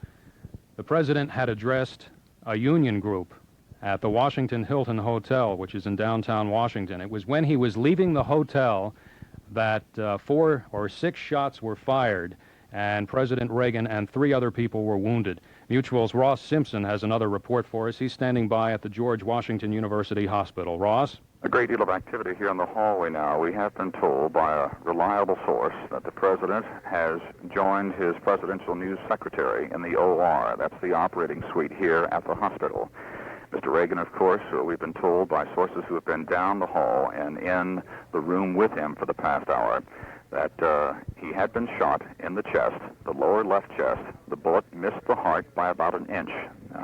The president had addressed a union group at the Washington Hilton Hotel, which is in downtown Washington. It was when he was leaving the hotel that 4 or 6 shots were fired, and President Reagan and 3 other people were wounded. Mutual's Ross Simpson has another report for us. He's standing by at the George Washington University Hospital. Ross? A great deal of activity here in the hallway now. We have been told by a reliable source that the president has joined his presidential news secretary in the OR. That's the operating suite here at the hospital. Mr. Reagan, of course, we've been told by sources who have been down the hall and in the room with him for the past hour that he had been shot in the chest, the lower left chest. The bullet missed the heart by about an inch.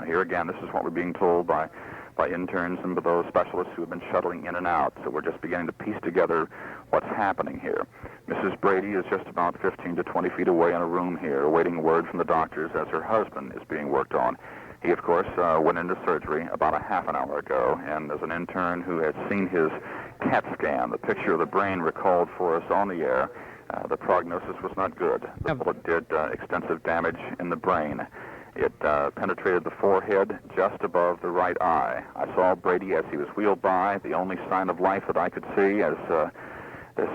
Here again, this is what we're being told by by interns and by those specialists who have been shuttling in and out. So we're just beginning to piece together what's happening here. Mrs. Brady is just about 15 to 20 feet away in a room here, awaiting word from the doctors as her husband is being worked on. He, of course, went into surgery about a half an hour ago, and as an intern who had seen his CAT scan, the picture of the brain recalled for us on the air, the prognosis was not good. The bullet did extensive damage in the brain. It penetrated the forehead just above the right eye. I saw Brady as he was wheeled by. The only sign of life that I could see as this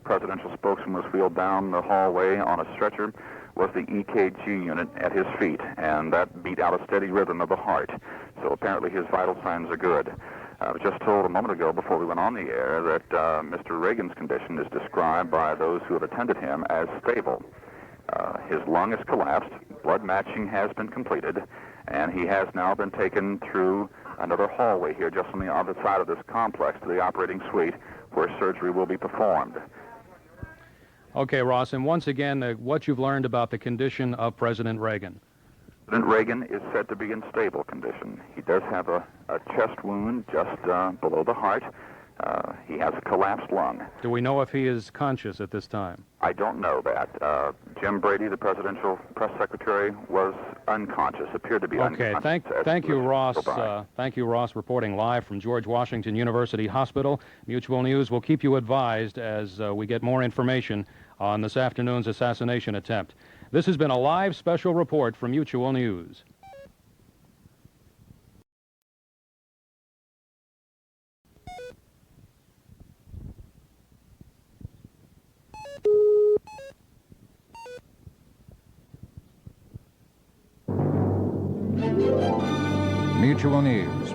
presidential spokesman was wheeled down the hallway on a stretcher was the EKG unit at his feet, and that beat out a steady rhythm of the heart. So apparently his vital signs are good. I was just told a moment ago before we went on the air that Mr. Reagan's condition is described by those who have attended him as stable. His lung has collapsed, blood matching has been completed, and he has now been taken through another hallway here just on the other side of this complex to the operating suite where surgery will be performed. Okay, Ross, and once again, what you've learned about the condition of President Reagan. President Reagan is said to be in stable condition. He does have a chest wound just below the heart. He has a collapsed lung. Do we know if he is conscious at this time? I don't know that. Jim Brady, the presidential press secretary, was unconscious, appeared to be unconscious. Okay, thank you, Ross. Thank you, Ross, reporting live from George Washington University Hospital. Mutual News will keep you advised as we get more information on this afternoon's assassination attempt. This has been a live special report from Mutual News. Mutual News.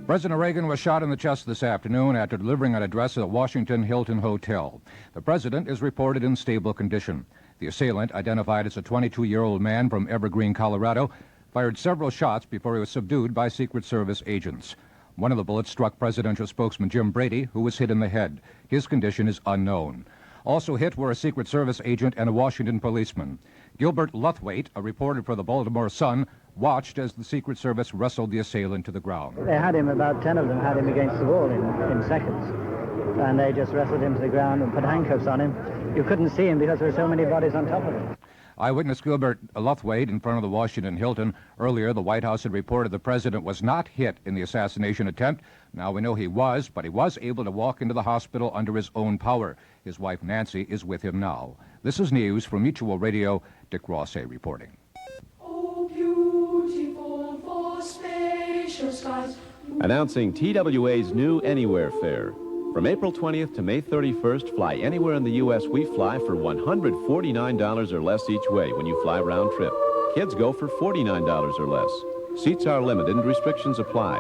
President Reagan was shot in the chest this afternoon after delivering an address at the Washington Hilton Hotel. The president is reported in stable condition. The assailant, identified as a 22-year-old man from Evergreen, Colorado, fired several shots before he was subdued by Secret Service agents. One of the bullets struck presidential spokesman Jim Brady, who was hit in the head. His condition is unknown. Also hit were a Secret Service agent and a Washington policeman. Gilbert Luthwaite, a reporter for the Baltimore Sun, watched as the Secret Service wrestled the assailant to the ground. They had him, about 10 of them had him against the wall in seconds. And they just wrestled him to the ground and put handcuffs on him. You couldn't see him because there were so many bodies on top of him. Eyewitness Gilbert Luthwaite in front of the Washington Hilton. Earlier, the White House had reported the president was not hit in the assassination attempt. Now we know he was, but he was able to walk into the hospital under his own power. His wife, Nancy, is with him now. This is news from Mutual Radio. Dick Rossay reporting. Announcing TWA's new Anywhere fare. From April 20th to May 31st, fly anywhere in the U.S. we fly for $149 or less each way when you fly round trip. Kids go for $49 or less. Seats are limited and restrictions apply.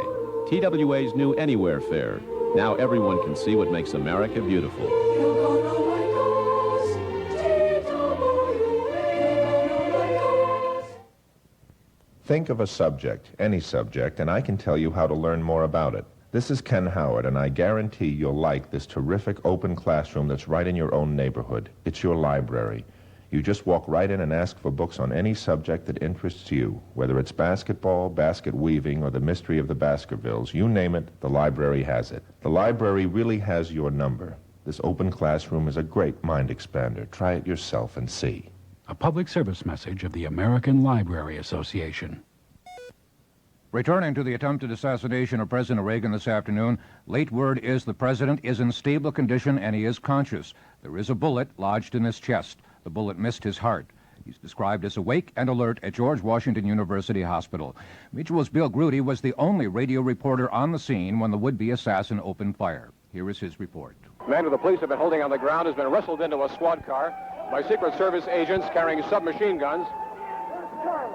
TWA's new Anywhere fare. Now everyone can see what makes America beautiful. Think of a subject, any subject, and I can tell you how to learn more about it. This is Ken Howard, and I guarantee you'll like this terrific open classroom that's right in your own neighborhood. It's your library. You just walk right in and ask for books on any subject that interests you, whether it's basketball, basket weaving, or the mystery of the Baskervilles. You name it, the library has it. The library really has your number. This open classroom is a great mind expander. Try it yourself and see. A public service message of the American Library Association. Returning to the attempted assassination of President Reagan this afternoon, late word is the president is in stable condition and he is conscious. There is a bullet lodged in his chest. The bullet missed his heart. He's described as awake and alert at George Washington University Hospital. Mutual's Bill Grudy was the only radio reporter on the scene when the would-be assassin opened fire. Here is his report. The man who the police have been holding on the ground has been wrestled into a squad car by Secret Service agents carrying submachine guns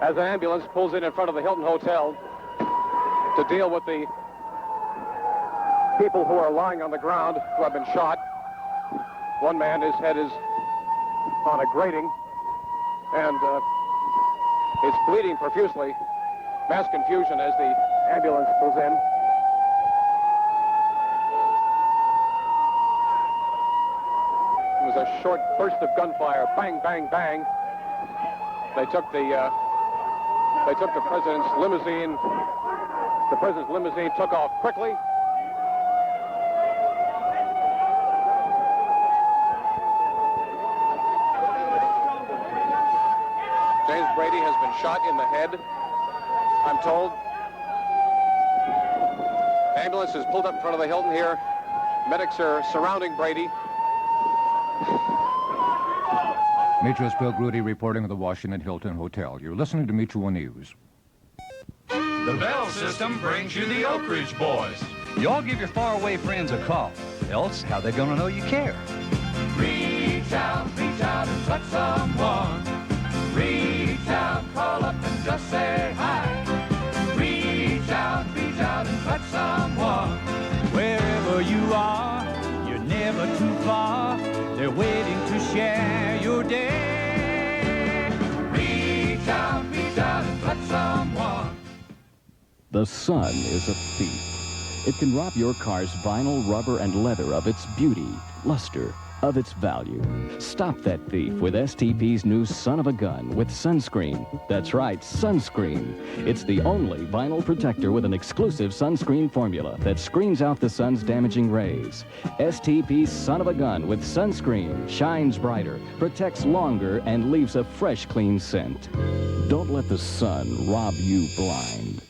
as an ambulance pulls in front of the Hilton Hotel to deal with the people who are lying on the ground who have been shot. One man, his head is on a grating and is bleeding profusely. Mass confusion as the ambulance pulls in. It was a short burst of gunfire. Bang, bang, bang. They took the president's limousine The president's limousine took off quickly. James Brady has been shot in the head, I'm told. The ambulance is pulled up in front of the Hilton here. Medics are surrounding Brady. Meteorologist Bill Grudy reporting at the Washington Hilton Hotel. You're listening to Mutual News. The Bell system brings you the Oak Ridge Boys. You all give your faraway friends a call. Else, how they gonna know you care? Reach out and touch someone. Reach out, call up and just say hi. Reach out and touch someone. Wherever you are, you're never too far. They're waiting to share your day. Reach out and touch someone. The sun is a thief. It can rob your car's vinyl, rubber, and leather of its beauty, luster, of its value. Stop that thief with STP's new Son of a Gun with sunscreen. That's right, sunscreen. It's the only vinyl protector with an exclusive sunscreen formula that screens out the sun's damaging rays. STP's Son of a Gun with sunscreen shines brighter, protects longer, and leaves a fresh, clean scent. Don't let the sun rob you blind.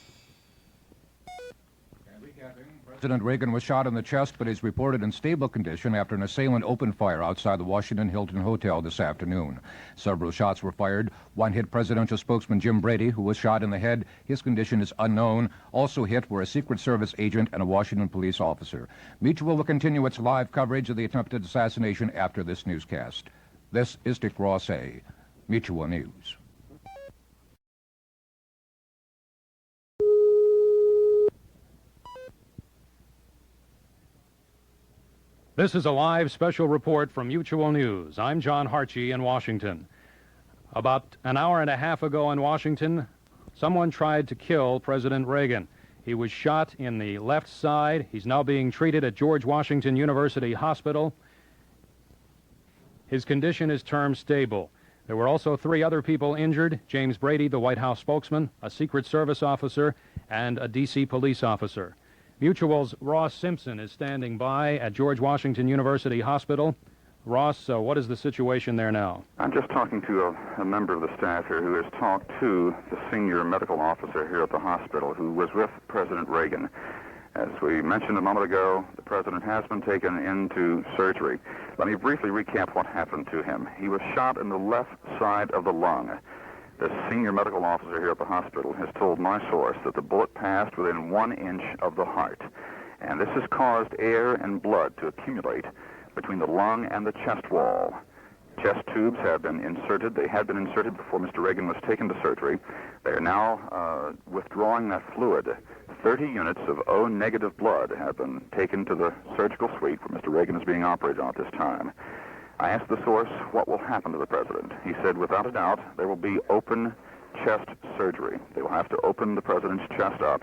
President Reagan was shot in the chest, but is reported in stable condition after an assailant opened fire outside the Washington Hilton Hotel this afternoon. Several shots were fired. One hit presidential spokesman Jim Brady, who was shot in the head. His condition is unknown. Also hit were a Secret Service agent and a Washington police officer. Mutual will continue its live coverage of the attempted assassination after this newscast. This is Dick Ross, Mutual News. This is a live special report from Mutual News. I'm John Harchie in Washington. About an hour and a half ago in Washington, someone tried to kill President Reagan. He was shot in the left side. He's now being treated at George Washington University Hospital. His condition is termed stable. There were also 3 other people injured: James Brady, the White House spokesman, a Secret Service officer, and a D.C. police officer. Mutual's Ross Simpson is standing by at George Washington University Hospital. Ross, what is the situation there now? I'm just talking to a member of the staff here who has talked to the senior medical officer here at the hospital who was with President Reagan. As we mentioned a moment ago, the president has been taken into surgery. Let me briefly recap what happened to him. He was shot in the left side of the lung. The senior medical officer here at the hospital has told my source that the bullet passed within 1 inch of the heart, and this has caused air and blood to accumulate between the lung and the chest wall. Chest tubes have been inserted. They had been inserted before Mr. Reagan was taken to surgery. They are now withdrawing that fluid. 30 units of O-negative blood have been taken to the surgical suite where Mr. Reagan is being operated on at this time. I asked the source what will happen to the president. He said, without a doubt, there will be open chest surgery. They will have to open the president's chest up.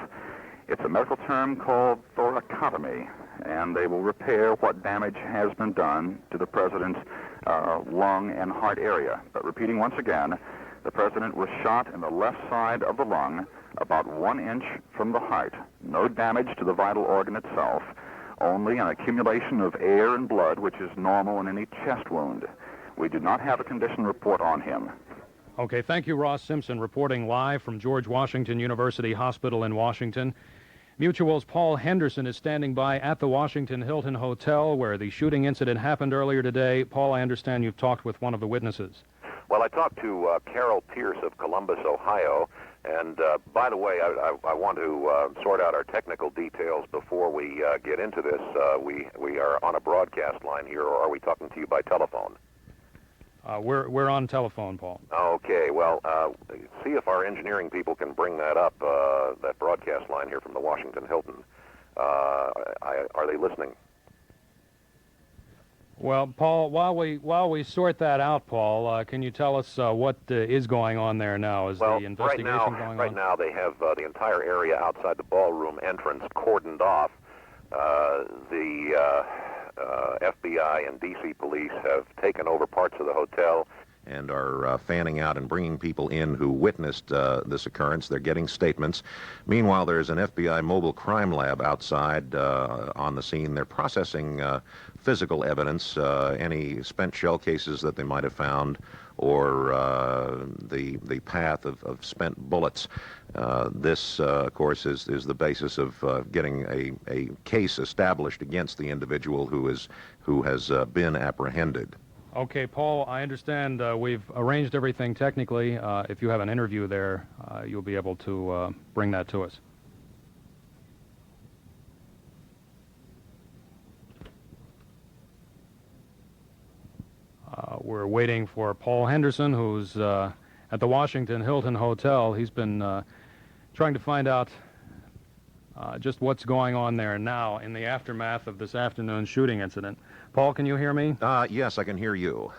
It's a medical term called thoracotomy, and they will repair what damage has been done to the president's lung and heart area. But repeating once again, the president was shot in the left side of the lung, about 1 inch from the heart. No damage to the vital organ itself, only an accumulation of air and blood, which is normal in any chest wound. We do not have a condition report on him. Okay, thank you, Ross Simpson, reporting live from George Washington University Hospital in Washington. Mutual's Paul Henderson is standing by at the Washington Hilton Hotel where the shooting incident happened earlier today. Paul, I understand you've talked with one of the witnesses. Well, I talked to Carol Pierce of Columbus, Ohio, and by the way, I want to sort out our technical details before we get into this. We are on a broadcast line here, or are we talking to you by telephone? We're on telephone, Paul. Okay, well, see if our engineering people can bring that up, that broadcast line here from the Washington Hilton. Are they listening? Well, Paul, while we sort that out, Paul, can you tell us what is going on there now? Is the investigation going on? Right now they have the entire area outside the ballroom entrance cordoned off. The FBI and D.C. police have taken over parts of the hotel. and are fanning out and bringing people in who witnessed this occurrence. They're getting statements. Meanwhile, there's an FBI mobile crime lab outside on the scene. They're processing physical evidence, any spent shell cases that they might have found, or the path of spent bullets. This, of course, is the basis of getting a case established against the individual who has been apprehended. Okay, Paul, I understand we've arranged everything technically. If you have an interview there, you'll be able to bring that to us. We're waiting for Paul Henderson, who's at the Washington Hilton Hotel. He's been trying to find out just what's going on there now in the aftermath of this afternoon's shooting incident. Paul, can you hear me? Yes, I can hear you.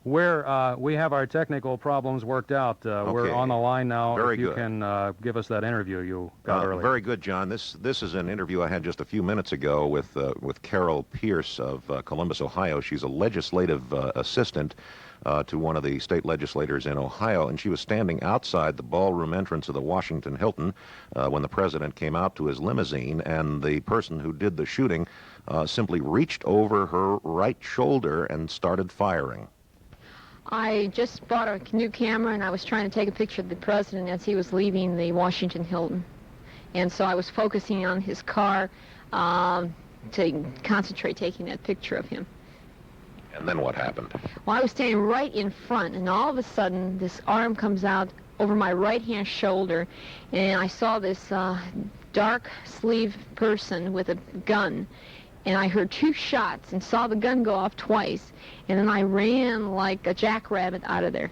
We have our technical problems worked out. We're on the line now. Very if you good. can give us that interview you got earlier. Very good, John. This is an interview I had just a few minutes ago with Carol Pierce of Columbus, Ohio. She's a legislative assistant to one of the state legislators in Ohio, and she was standing outside the ballroom entrance of the Washington Hilton when the president came out to his limousine, and the person who did the shooting simply reached over her right shoulder and started firing. I just bought a new camera, and I was trying to take a picture of the president as he was leaving the Washington Hilton. And so I was focusing on his car to concentrate taking that picture of him. And then what happened? Well, I was standing right in front, and all of a sudden, this arm comes out over my right-hand shoulder, and I saw this dark-sleeved person with a gun. And I heard 2 shots and saw the gun go off twice. And then I ran like a jackrabbit out of there.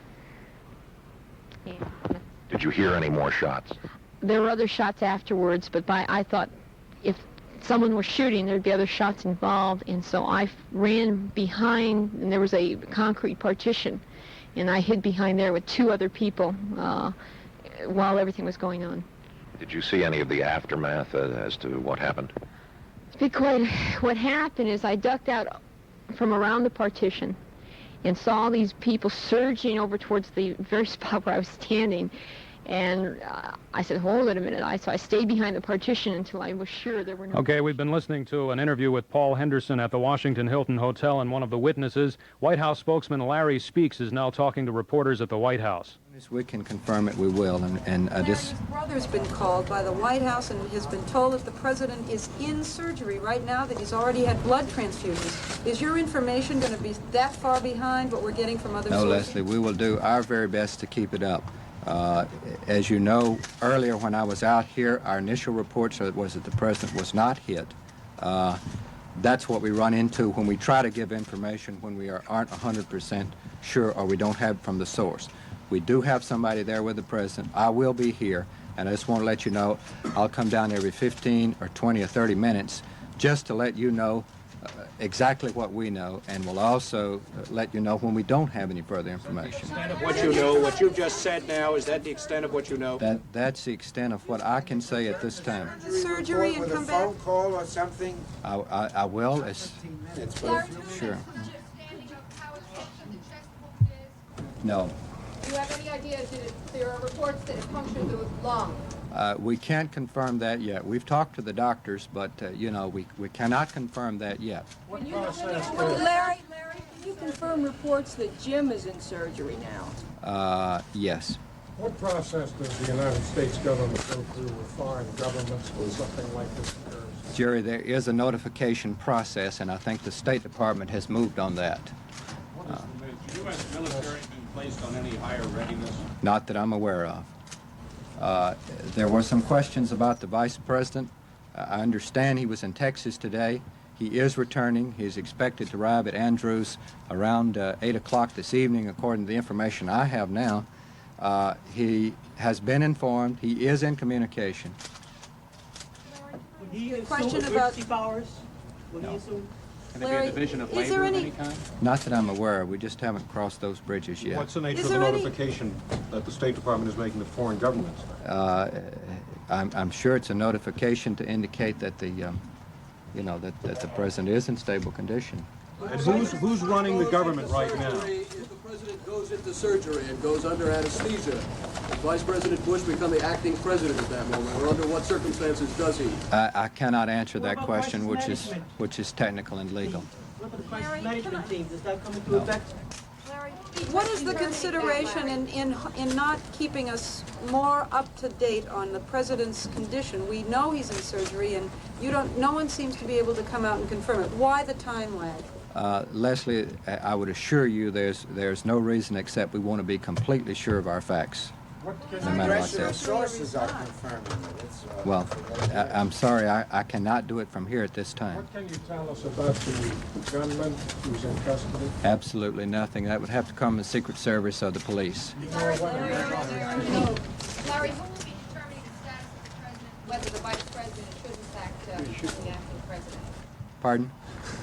Did you hear any more shots? There were other shots afterwards, but I thought if someone was shooting, there'd be other shots involved. And so I ran behind, and there was a concrete partition. And I hid behind there with 2 other people while everything was going on. Did you see any of the aftermath as to what happened? Because what happened is I ducked out from around the partition and saw these people surging over towards the very spot where I was standing. And I said, hold it a minute. So I stayed behind the partition until I was sure there were no... Okay, we've been listening to an interview with Paul Henderson at the Washington Hilton Hotel, and one of the witnesses, White House spokesman Larry Speaks, is now talking to reporters at the White House. As we can confirm it, we will. And His brother's been called by the White House and has been told that the president is in surgery right now, that he's already had blood transfusions. Is your information going to be that far behind what we're getting from other sources? No, Leslie, we will do our very best to keep it up. As you know, earlier when I was out here, our initial report was that the president was not hit. That's what we run into when we try to give information when we aren't 100% sure or we don't have it from the source. We do have somebody there with the president. I will be here, and I just want to let you know I'll come down every 15 or 20 or 30 minutes just to let you know exactly what we know, and we'll also let you know when we don't have any further information. What you know, what you've just said now, is that the extent of what you know? That's the extent of what I can say at this time. Surgery and come back? Phone call or something? I will. Sure. No. Do you have any idea that there are reports that it punctured the lung? We can't confirm that yet. We've talked to the doctors, but, you know, we cannot confirm that yet. Larry, can you confirm reports that Jim is in surgery now? Yes. What process does the United States government go through with foreign governments when something like this occurs? Jerry, there is a notification process, and I think the State Department has moved on that. Has the U.S. military been placed on any higher readiness? Not that I'm aware of. There were some questions about the Vice President. I understand he was in Texas today. He is returning. He's expected to arrive at Andrews around 8 o'clock this evening, according to the information I have now. He has been informed. He is in communication. Would he assume emergency powers? Would he assume? Can there be a division of labor of any kind? Not that I'm aware of. We just haven't crossed those bridges yet. What's the nature of the notification that the State Department is making to foreign governments? I'm sure it's a notification to indicate that the, you know, that the president is in stable condition. And who's running the government right now? If the president goes into surgery and goes under anesthesia, does Vice President Bush become the acting president at that moment, or under what circumstances does he? I cannot answer that question, which is technical and legal. What about the crisis management team? Does that come into effect? What is the consideration in not keeping us more up to date on the president's condition? We know he's in surgery, and no one seems to be able to come out and confirm it. Why the time lag? Leslie, I would assure you there's no reason except we want to be completely sure of our facts. No matter what this. Sources are confirming it. Well, I'm sorry, I cannot do it from here at this time. What can you tell us about the gunman who's in custody? Absolutely nothing. That would have to come from the Secret Service or the police. Larry, who will be determining the status of the president, whether the vice president should in fact become the acting president? Pardon?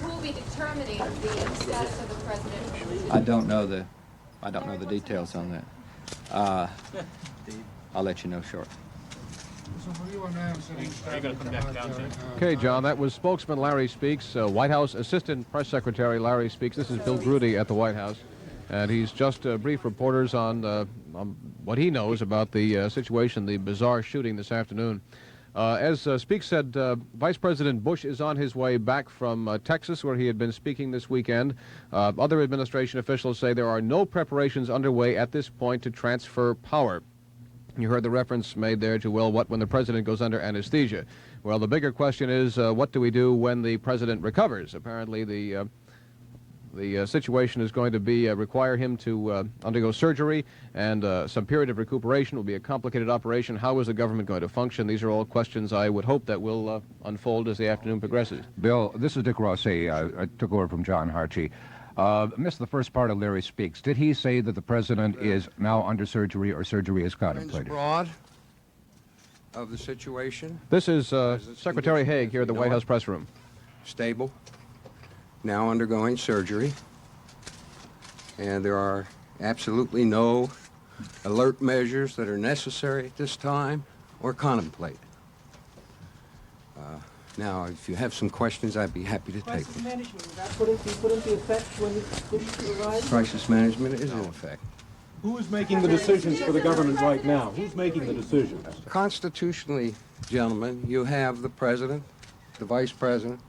Who will be determining the status of the president? I don't know the details on that. I'll let you know shortly. Okay, John, that was spokesman Larry Speaks, White House Assistant Press Secretary Larry Speaks. This is Bill Grudy at the White House, and he's just briefed reporters on what he knows about the situation, the bizarre shooting this afternoon. As Speaks said, Vice President Bush is on his way back from Texas, where he had been speaking this weekend. Other administration officials say there are no preparations underway at this point to transfer power. You heard the reference made there to, well, what when the president goes under anesthesia? Well, the bigger question is, what do we do when the president recovers? Apparently, the situation is going to be require him to undergo surgery, and some period of recuperation. Will be a complicated operation. How is the government going to function? These are all questions I would hope that will unfold as the afternoon progresses. Bill, this is Dick Rossi. I took over from John Harchie. Missed the first part of Larry Speaks. Did he say that the president is now under surgery or surgery is contemplated? Broad of the situation. This is Secretary Haig here at the White House press room. Stable. Now undergoing surgery. And there are absolutely no alert measures that are necessary at this time or contemplated. Now, if you have some questions, I'd be happy to take them. Crisis management, was that be put into effect when he arrived? Crisis management is in effect. Who is making the decisions for the government right now? Who's making the decisions? Constitutionally, gentlemen, you have the president, the vice president,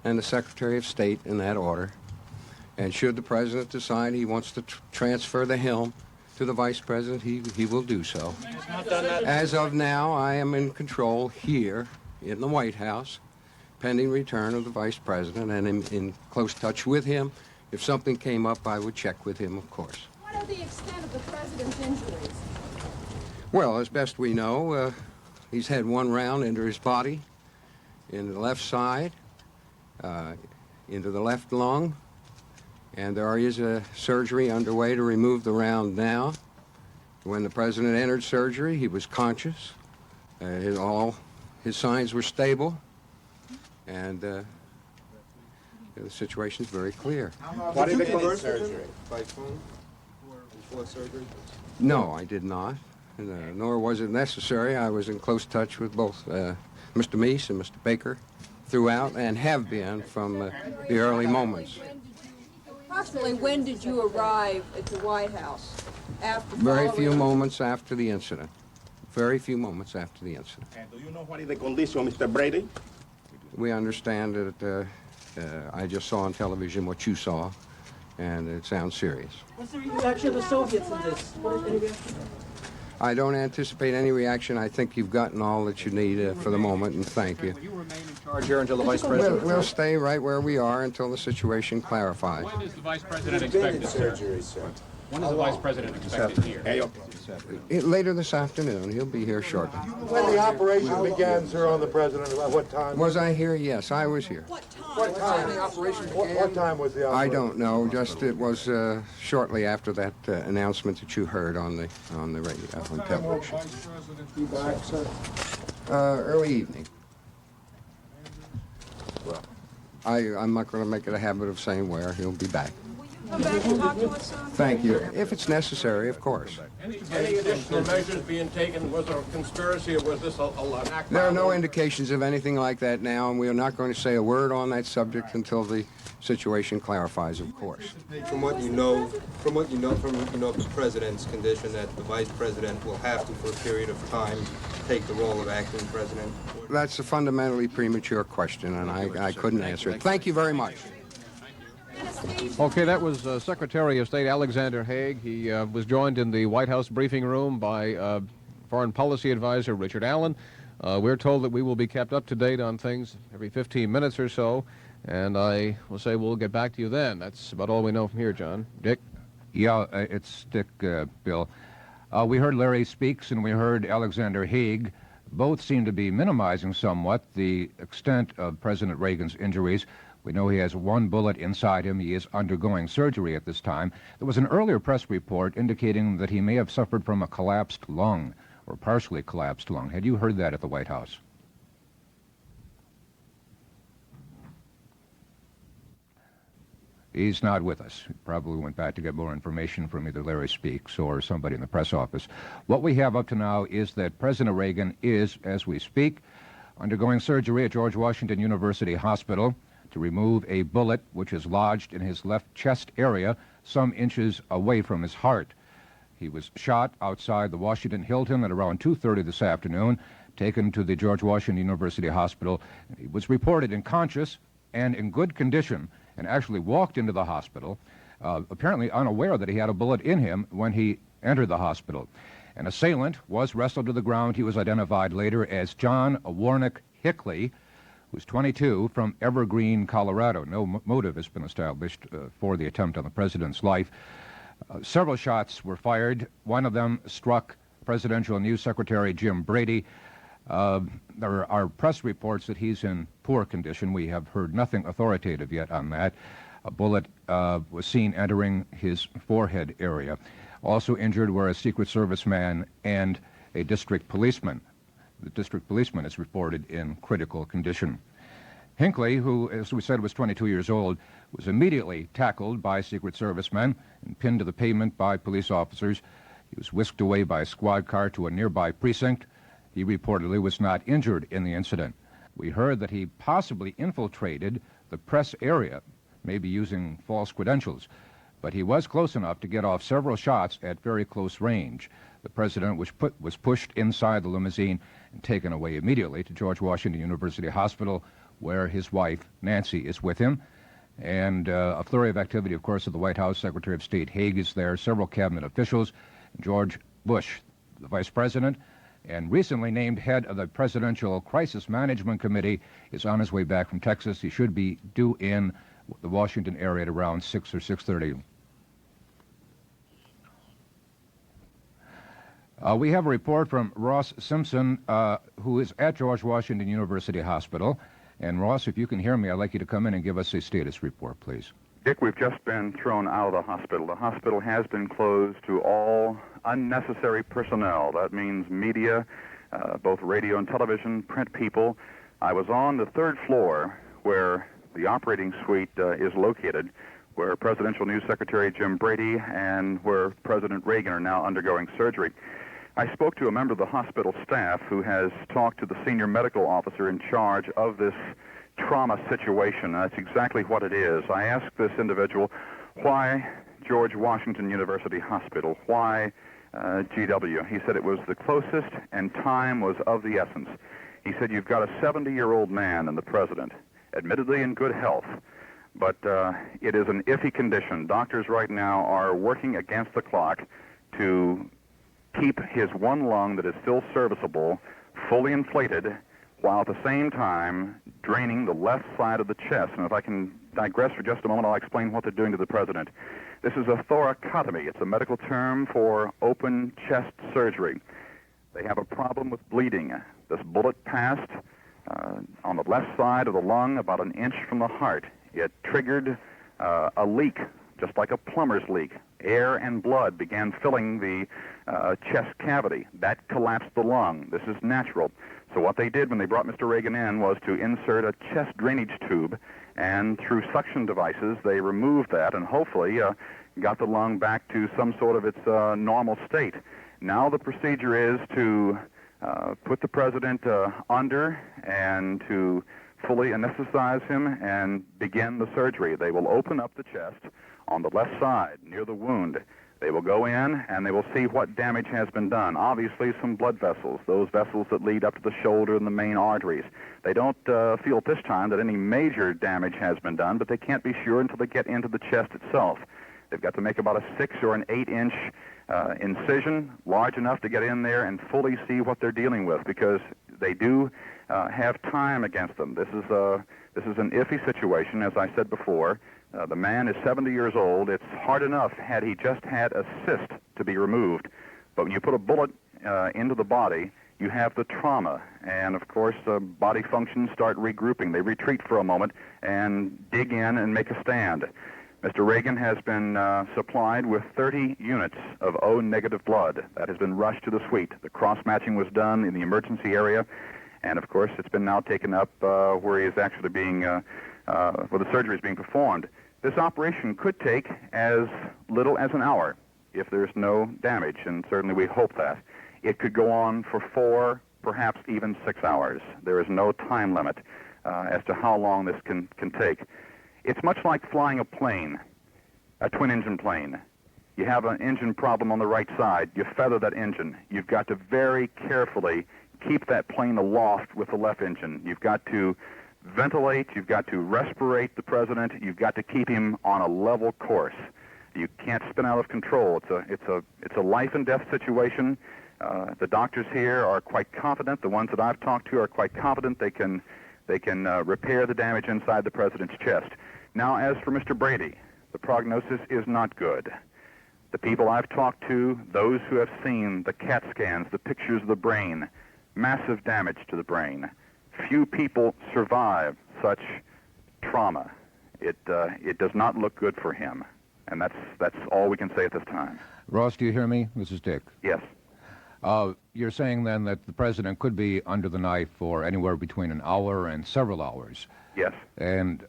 and the Secretary of State in that order. And should the president decide he wants to transfer the helm to the vice president, he will do so. As of now, I am in control here in the White House, pending return of the vice president, and in close touch with him. If something came up, I would check with him, of course. What are the extent of the president's injuries? Well, as best we know, he's had one round into his body, in the left side, into the left lung, and there is a surgery underway to remove the round now. When the president entered surgery, he was conscious. His signs were stable, and the situation is very clear. Why did they go to surgery? By phone? Before surgery? No, I did not, nor was it necessary. I was in close touch with both Mr. Meese and Mr. Baker throughout, and have been from the early moments. Approximately when did you arrive at the White House? Very few moments after the incident. Very few moments after the incident. And do you know what is the condition, Mr. Brady? We understand that I just saw on television what you saw, and it sounds serious. What's the reaction of the Soviets in this? What is any reaction? I don't anticipate any reaction. I think you've gotten all that you need for the moment, and thank you. Will you remain in charge here until the vice president? We'll stay right where we are until the situation clarifies. When is the vice president expected, sir? When is the vice president expected here? Later this afternoon. He'll be here shortly. When the operation began, sir, on the president, about what time? Was I here? Yes, I was here. What time the operation began? What time was the operation? I don't know. Just it was shortly after that announcement that you heard on the radio, on television. Vice President be back, sir? Early evening. Well, I'm not going to make it a habit of saying where. He'll be back. Come back and talk to us soon? Thank you. If it's necessary, of course. Any additional measures being taken? Was there a conspiracy, or was this an act? There are no indications of anything like that now, and we are not going to say a word on that subject until the situation clarifies, of course. From what you know of the president's condition, that the vice president will have to, for a period of time, take the role of acting president? That's a fundamentally premature question, and I couldn't answer it. Thank you very much. Okay, that was Secretary of State Alexander Haig. He was joined in the White House briefing room by Foreign Policy Advisor Richard Allen. We're told that we will be kept up to date on things every 15 minutes or so, and I will say we'll get back to you then. That's about all we know from here, John. Dick? Yeah, it's Dick, Bill. We heard Larry Speaks and we heard Alexander Haig. Both seem to be minimizing somewhat the extent of President Reagan's injuries. We know he has one bullet inside him. He is undergoing surgery at this time. There was an earlier press report indicating that he may have suffered from a collapsed lung, or partially collapsed lung. Had you heard that at the White House? He's not with us. He probably went back to get more information from either Larry Speaks or somebody in the press office. What we have up to now is that President Reagan is, as we speak, undergoing surgery at George Washington University Hospital to remove a bullet which is lodged in his left chest area some inches away from his heart. He was shot outside the Washington Hilton at around 2:30 this afternoon, taken to the George Washington University Hospital. He was reported unconscious and in good condition, and actually walked into the hospital, apparently unaware that he had a bullet in him when he entered the hospital. An assailant was wrestled to the ground. He was identified later as John Warnock Hickley, who's 22, from Evergreen, Colorado. No motive has been established for the attempt on the president's life. Several shots were fired. One of them struck Presidential News Secretary Jim Brady. There are press reports that he's in poor condition. We have heard nothing authoritative yet on that. A bullet was seen entering his forehead area. Also injured were a Secret Service man and a district policeman. The district policeman is reported in critical condition. Hinckley, who, as we said, was 22 years old, was immediately tackled by Secret Service men and pinned to the pavement by police officers. He was whisked away by a squad car to a nearby precinct. He reportedly was not injured in the incident. We heard that he possibly infiltrated the press area, maybe using false credentials, but he was close enough to get off several shots at very close range. The president was pushed inside the limousine and taken away immediately to George Washington University Hospital, where his wife, Nancy, is with him. And a flurry of activity, of course, at the White House. Secretary of State Haig is there, several cabinet officials, George Bush, the vice president, and recently named head of the Presidential Crisis Management Committee, is on his way back from Texas. He should be due in the Washington area at around 6 or 6:30. We have a report from Ross Simpson, who is at George Washington University Hospital. And Ross, if you can hear me, I'd like you to come in and give us a status report, please. Dick, we've just been thrown out of the hospital. The hospital has been closed to all unnecessary personnel. That means media, both radio and television, print people. I was on the third floor where the operating suite is located, where Presidential News Secretary Jim Brady and where President Reagan are now undergoing surgery. I spoke to a member of the hospital staff who has talked to the senior medical officer in charge of this trauma situation. That's exactly what it is. I asked this individual, why George Washington University Hospital? Why GW? He said it was the closest and time was of the essence. He said, you've got a 70-year-old man and the president, admittedly in good health, but it is an iffy condition. Doctors right now are working against the clock to keep his one lung that is still serviceable fully inflated, while at the same time draining the left side of the chest. And if I can digress for just a moment, I'll explain what they're doing to the president. This is a thoracotomy. It's a medical term for open chest surgery. They have a problem with bleeding. This bullet passed on the left side of the lung, about an inch from the heart. It triggered a leak just like a plumber's leak. Air and blood began filling the chest cavity. That collapsed the lung. This is natural. So what they did when they brought Mr. Reagan in was to insert a chest drainage tube, and through suction devices, they removed that and hopefully got the lung back to some sort of its normal state. Now the procedure is to put the president under and to fully anesthetize him and begin the surgery. They will open up the chest on the left side near the wound. They will go in and they will see what damage has been done. Obviously, some blood vessels, those vessels that lead up to the shoulder and the main arteries. They don't feel at this time that any major damage has been done, but they can't be sure until they get into the chest itself. They've got to make about a 6 or an 8-inch incision, large enough to get in there and fully see what they're dealing with, because they do have time against them. This is an iffy situation, as I said before. The man is 70 years old. It's hard enough had he just had a cyst to be removed. But when you put a bullet into the body, you have the trauma. And, of course, body functions start regrouping. They retreat for a moment and dig in and make a stand. Mr. Reagan has been supplied with 30 units of O-negative blood. That has been rushed to the suite. The cross-matching was done in the emergency area. And, of course, it's been now taken up where he is actually being, where the surgery is being performed. This operation could take as little as an hour if there's no damage, and certainly we hope that. It could go on for 4, perhaps even 6 hours. There is no time limit as to how long this can take. It's much like flying a plane, a twin-engine plane. You have an engine problem on the right side. You feather that engine. You've got to very carefully keep that plane aloft with the left engine. You've got to ventilate. You've got to respirate the president. You've got to keep him on a level course. You can't spin out of control. It's a life and death situation. The doctors here are quite confident. The ones that I've talked to are quite confident they can repair the damage inside the president's chest. Now, as for Mr. Brady, the prognosis is not good. The people I've talked to, those who have seen the CAT scans, the pictures of the brain, massive damage to the brain. Few people survive such trauma. It does not look good for him, and that's all we can say at this time. Ross, do you hear me? This is Dick. Yes. You're saying then that the president could be under the knife for anywhere between an hour and several hours. Yes. And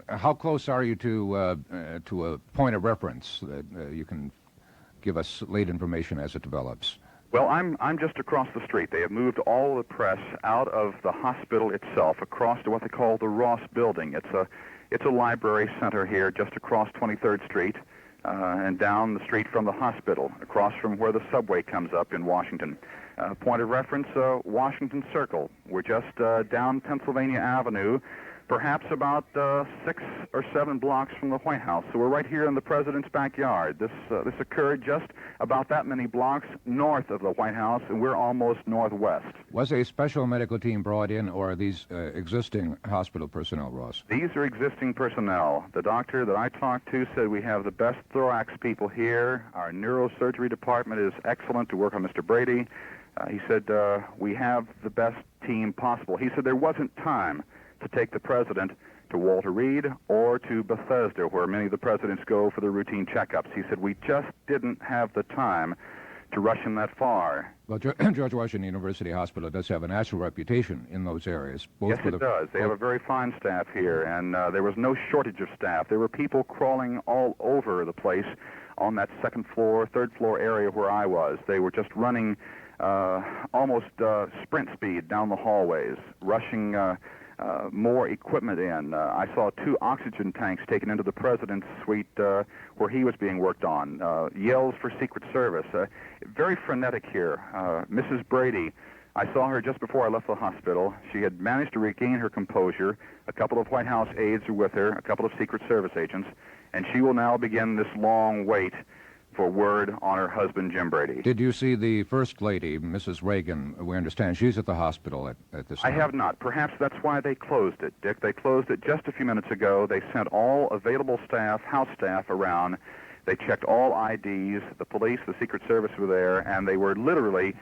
how close are you to a point of reference that you can give us late information as it develops? Well, I'm just across the street. They have moved all the press out of the hospital itself across to what they call the Ross Building. It's a library center here just across 23rd Street and down the street from the hospital, across from where the subway comes up in Washington. Point of reference, Washington Circle. We're just down Pennsylvania Avenue, perhaps about 6 or 7 blocks from the White House. So we're right here in the president's backyard. This occurred just about that many blocks north of the White House, and we're almost northwest. Was a special medical team brought in, or are these existing hospital personnel, Ross? These are existing personnel. The doctor that I talked to said we have the best thorax people here. Our neurosurgery department is excellent to work on Mr. Brady. He said we have the best team possible. He said there wasn't time to take the president to Walter Reed or to Bethesda, where many of the presidents go for their routine checkups. He said, we just didn't have the time to rush him that far. Well, George Washington University Hospital does have a national reputation in those areas. Yes, it does. They have a very fine staff here, and there was no shortage of staff. There were people crawling all over the place on that second floor, third floor area where I was. They were just running almost sprint speed down the hallways, rushing more equipment in. I saw 2 oxygen tanks taken into the president's suite where he was being worked on. Yells for Secret Service. Very frenetic here. Mrs. Brady, I saw her just before I left the hospital. She had managed to regain her composure. A couple of White House aides are with her, a couple of Secret Service agents, and she will now begin this long wait for word on her husband, Jim Brady. Did you see the First Lady, Mrs. Reagan? We understand she's at the hospital at this time. I have not. Perhaps that's why they closed it, Dick. They closed it just a few minutes ago. They sent all available staff, house staff, around. They checked all IDs. The police, the Secret Service were there, and they were literally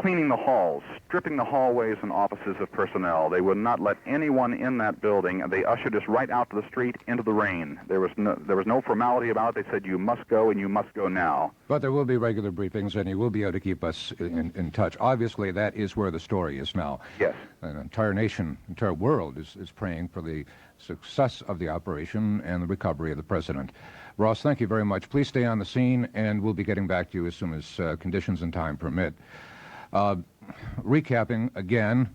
cleaning the halls, stripping the hallways and offices of personnel. They would not let anyone in that building, and they ushered us right out to the street into the rain. There was no formality about it. They said, you must go, and you must go now. But there will be regular briefings, and you will be able to keep us in touch. Obviously, that is where the story is now. Yes. An entire nation, entire world is praying for the success of the operation and the recovery of the president. Ross, thank you very much. Please stay on the scene, and we'll be getting back to you as soon as conditions and time permit. Recapping again,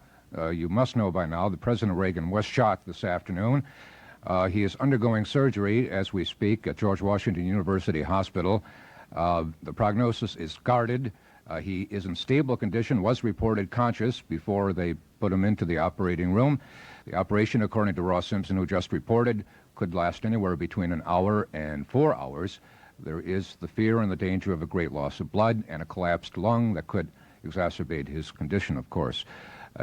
you must know by now that President Reagan was shot this afternoon. He is undergoing surgery as we speak at George Washington University Hospital. The prognosis is guarded. He is in stable condition, was reported conscious before they put him into the operating room. The operation, according to Ross Simpson, who just reported, could last anywhere between an hour and 4 hours. There is the fear and the danger of a great loss of blood and a collapsed lung that could exacerbate his condition, of course.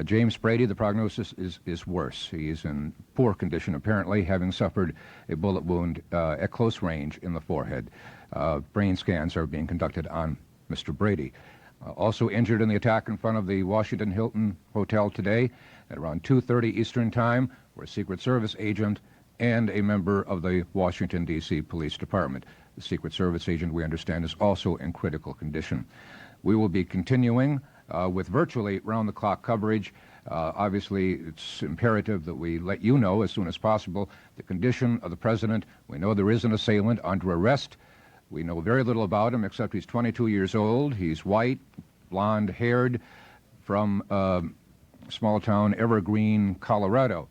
James Brady, the prognosis is worse. He is in poor condition, apparently, having suffered a bullet wound at close range in the forehead. Brain scans are being conducted on Mr. Brady. Also injured in the attack in front of the Washington Hilton Hotel today at around 2:30 Eastern Time were a Secret Service agent and a member of the Washington, D.C. Police Department. The Secret Service agent, we understand, is also in critical condition. We will be continuing with virtually round-the-clock coverage. Obviously, it's imperative that we let you know as soon as possible the condition of the president. We know there is an assailant under arrest. We know very little about him except he's 22 years old. He's white, blonde-haired, from small town Evergreen, Colorado.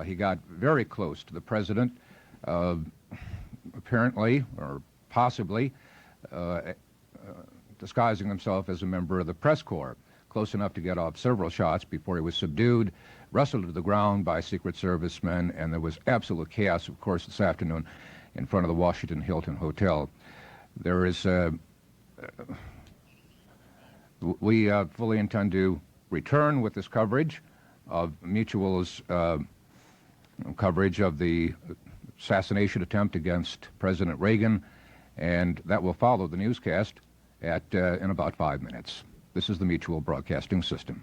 He got very close to the president, apparently, or possibly, disguising himself as a member of the press corps, close enough to get off several shots before he was subdued, wrestled to the ground by Secret Service men, and there was absolute chaos, of course, this afternoon in front of the Washington Hilton Hotel. There is, we fully intend to return with this coverage of Mutual's coverage of the assassination attempt against President Reagan, and that will follow the newscast in about 5 minutes. This is the Mutual Broadcasting System.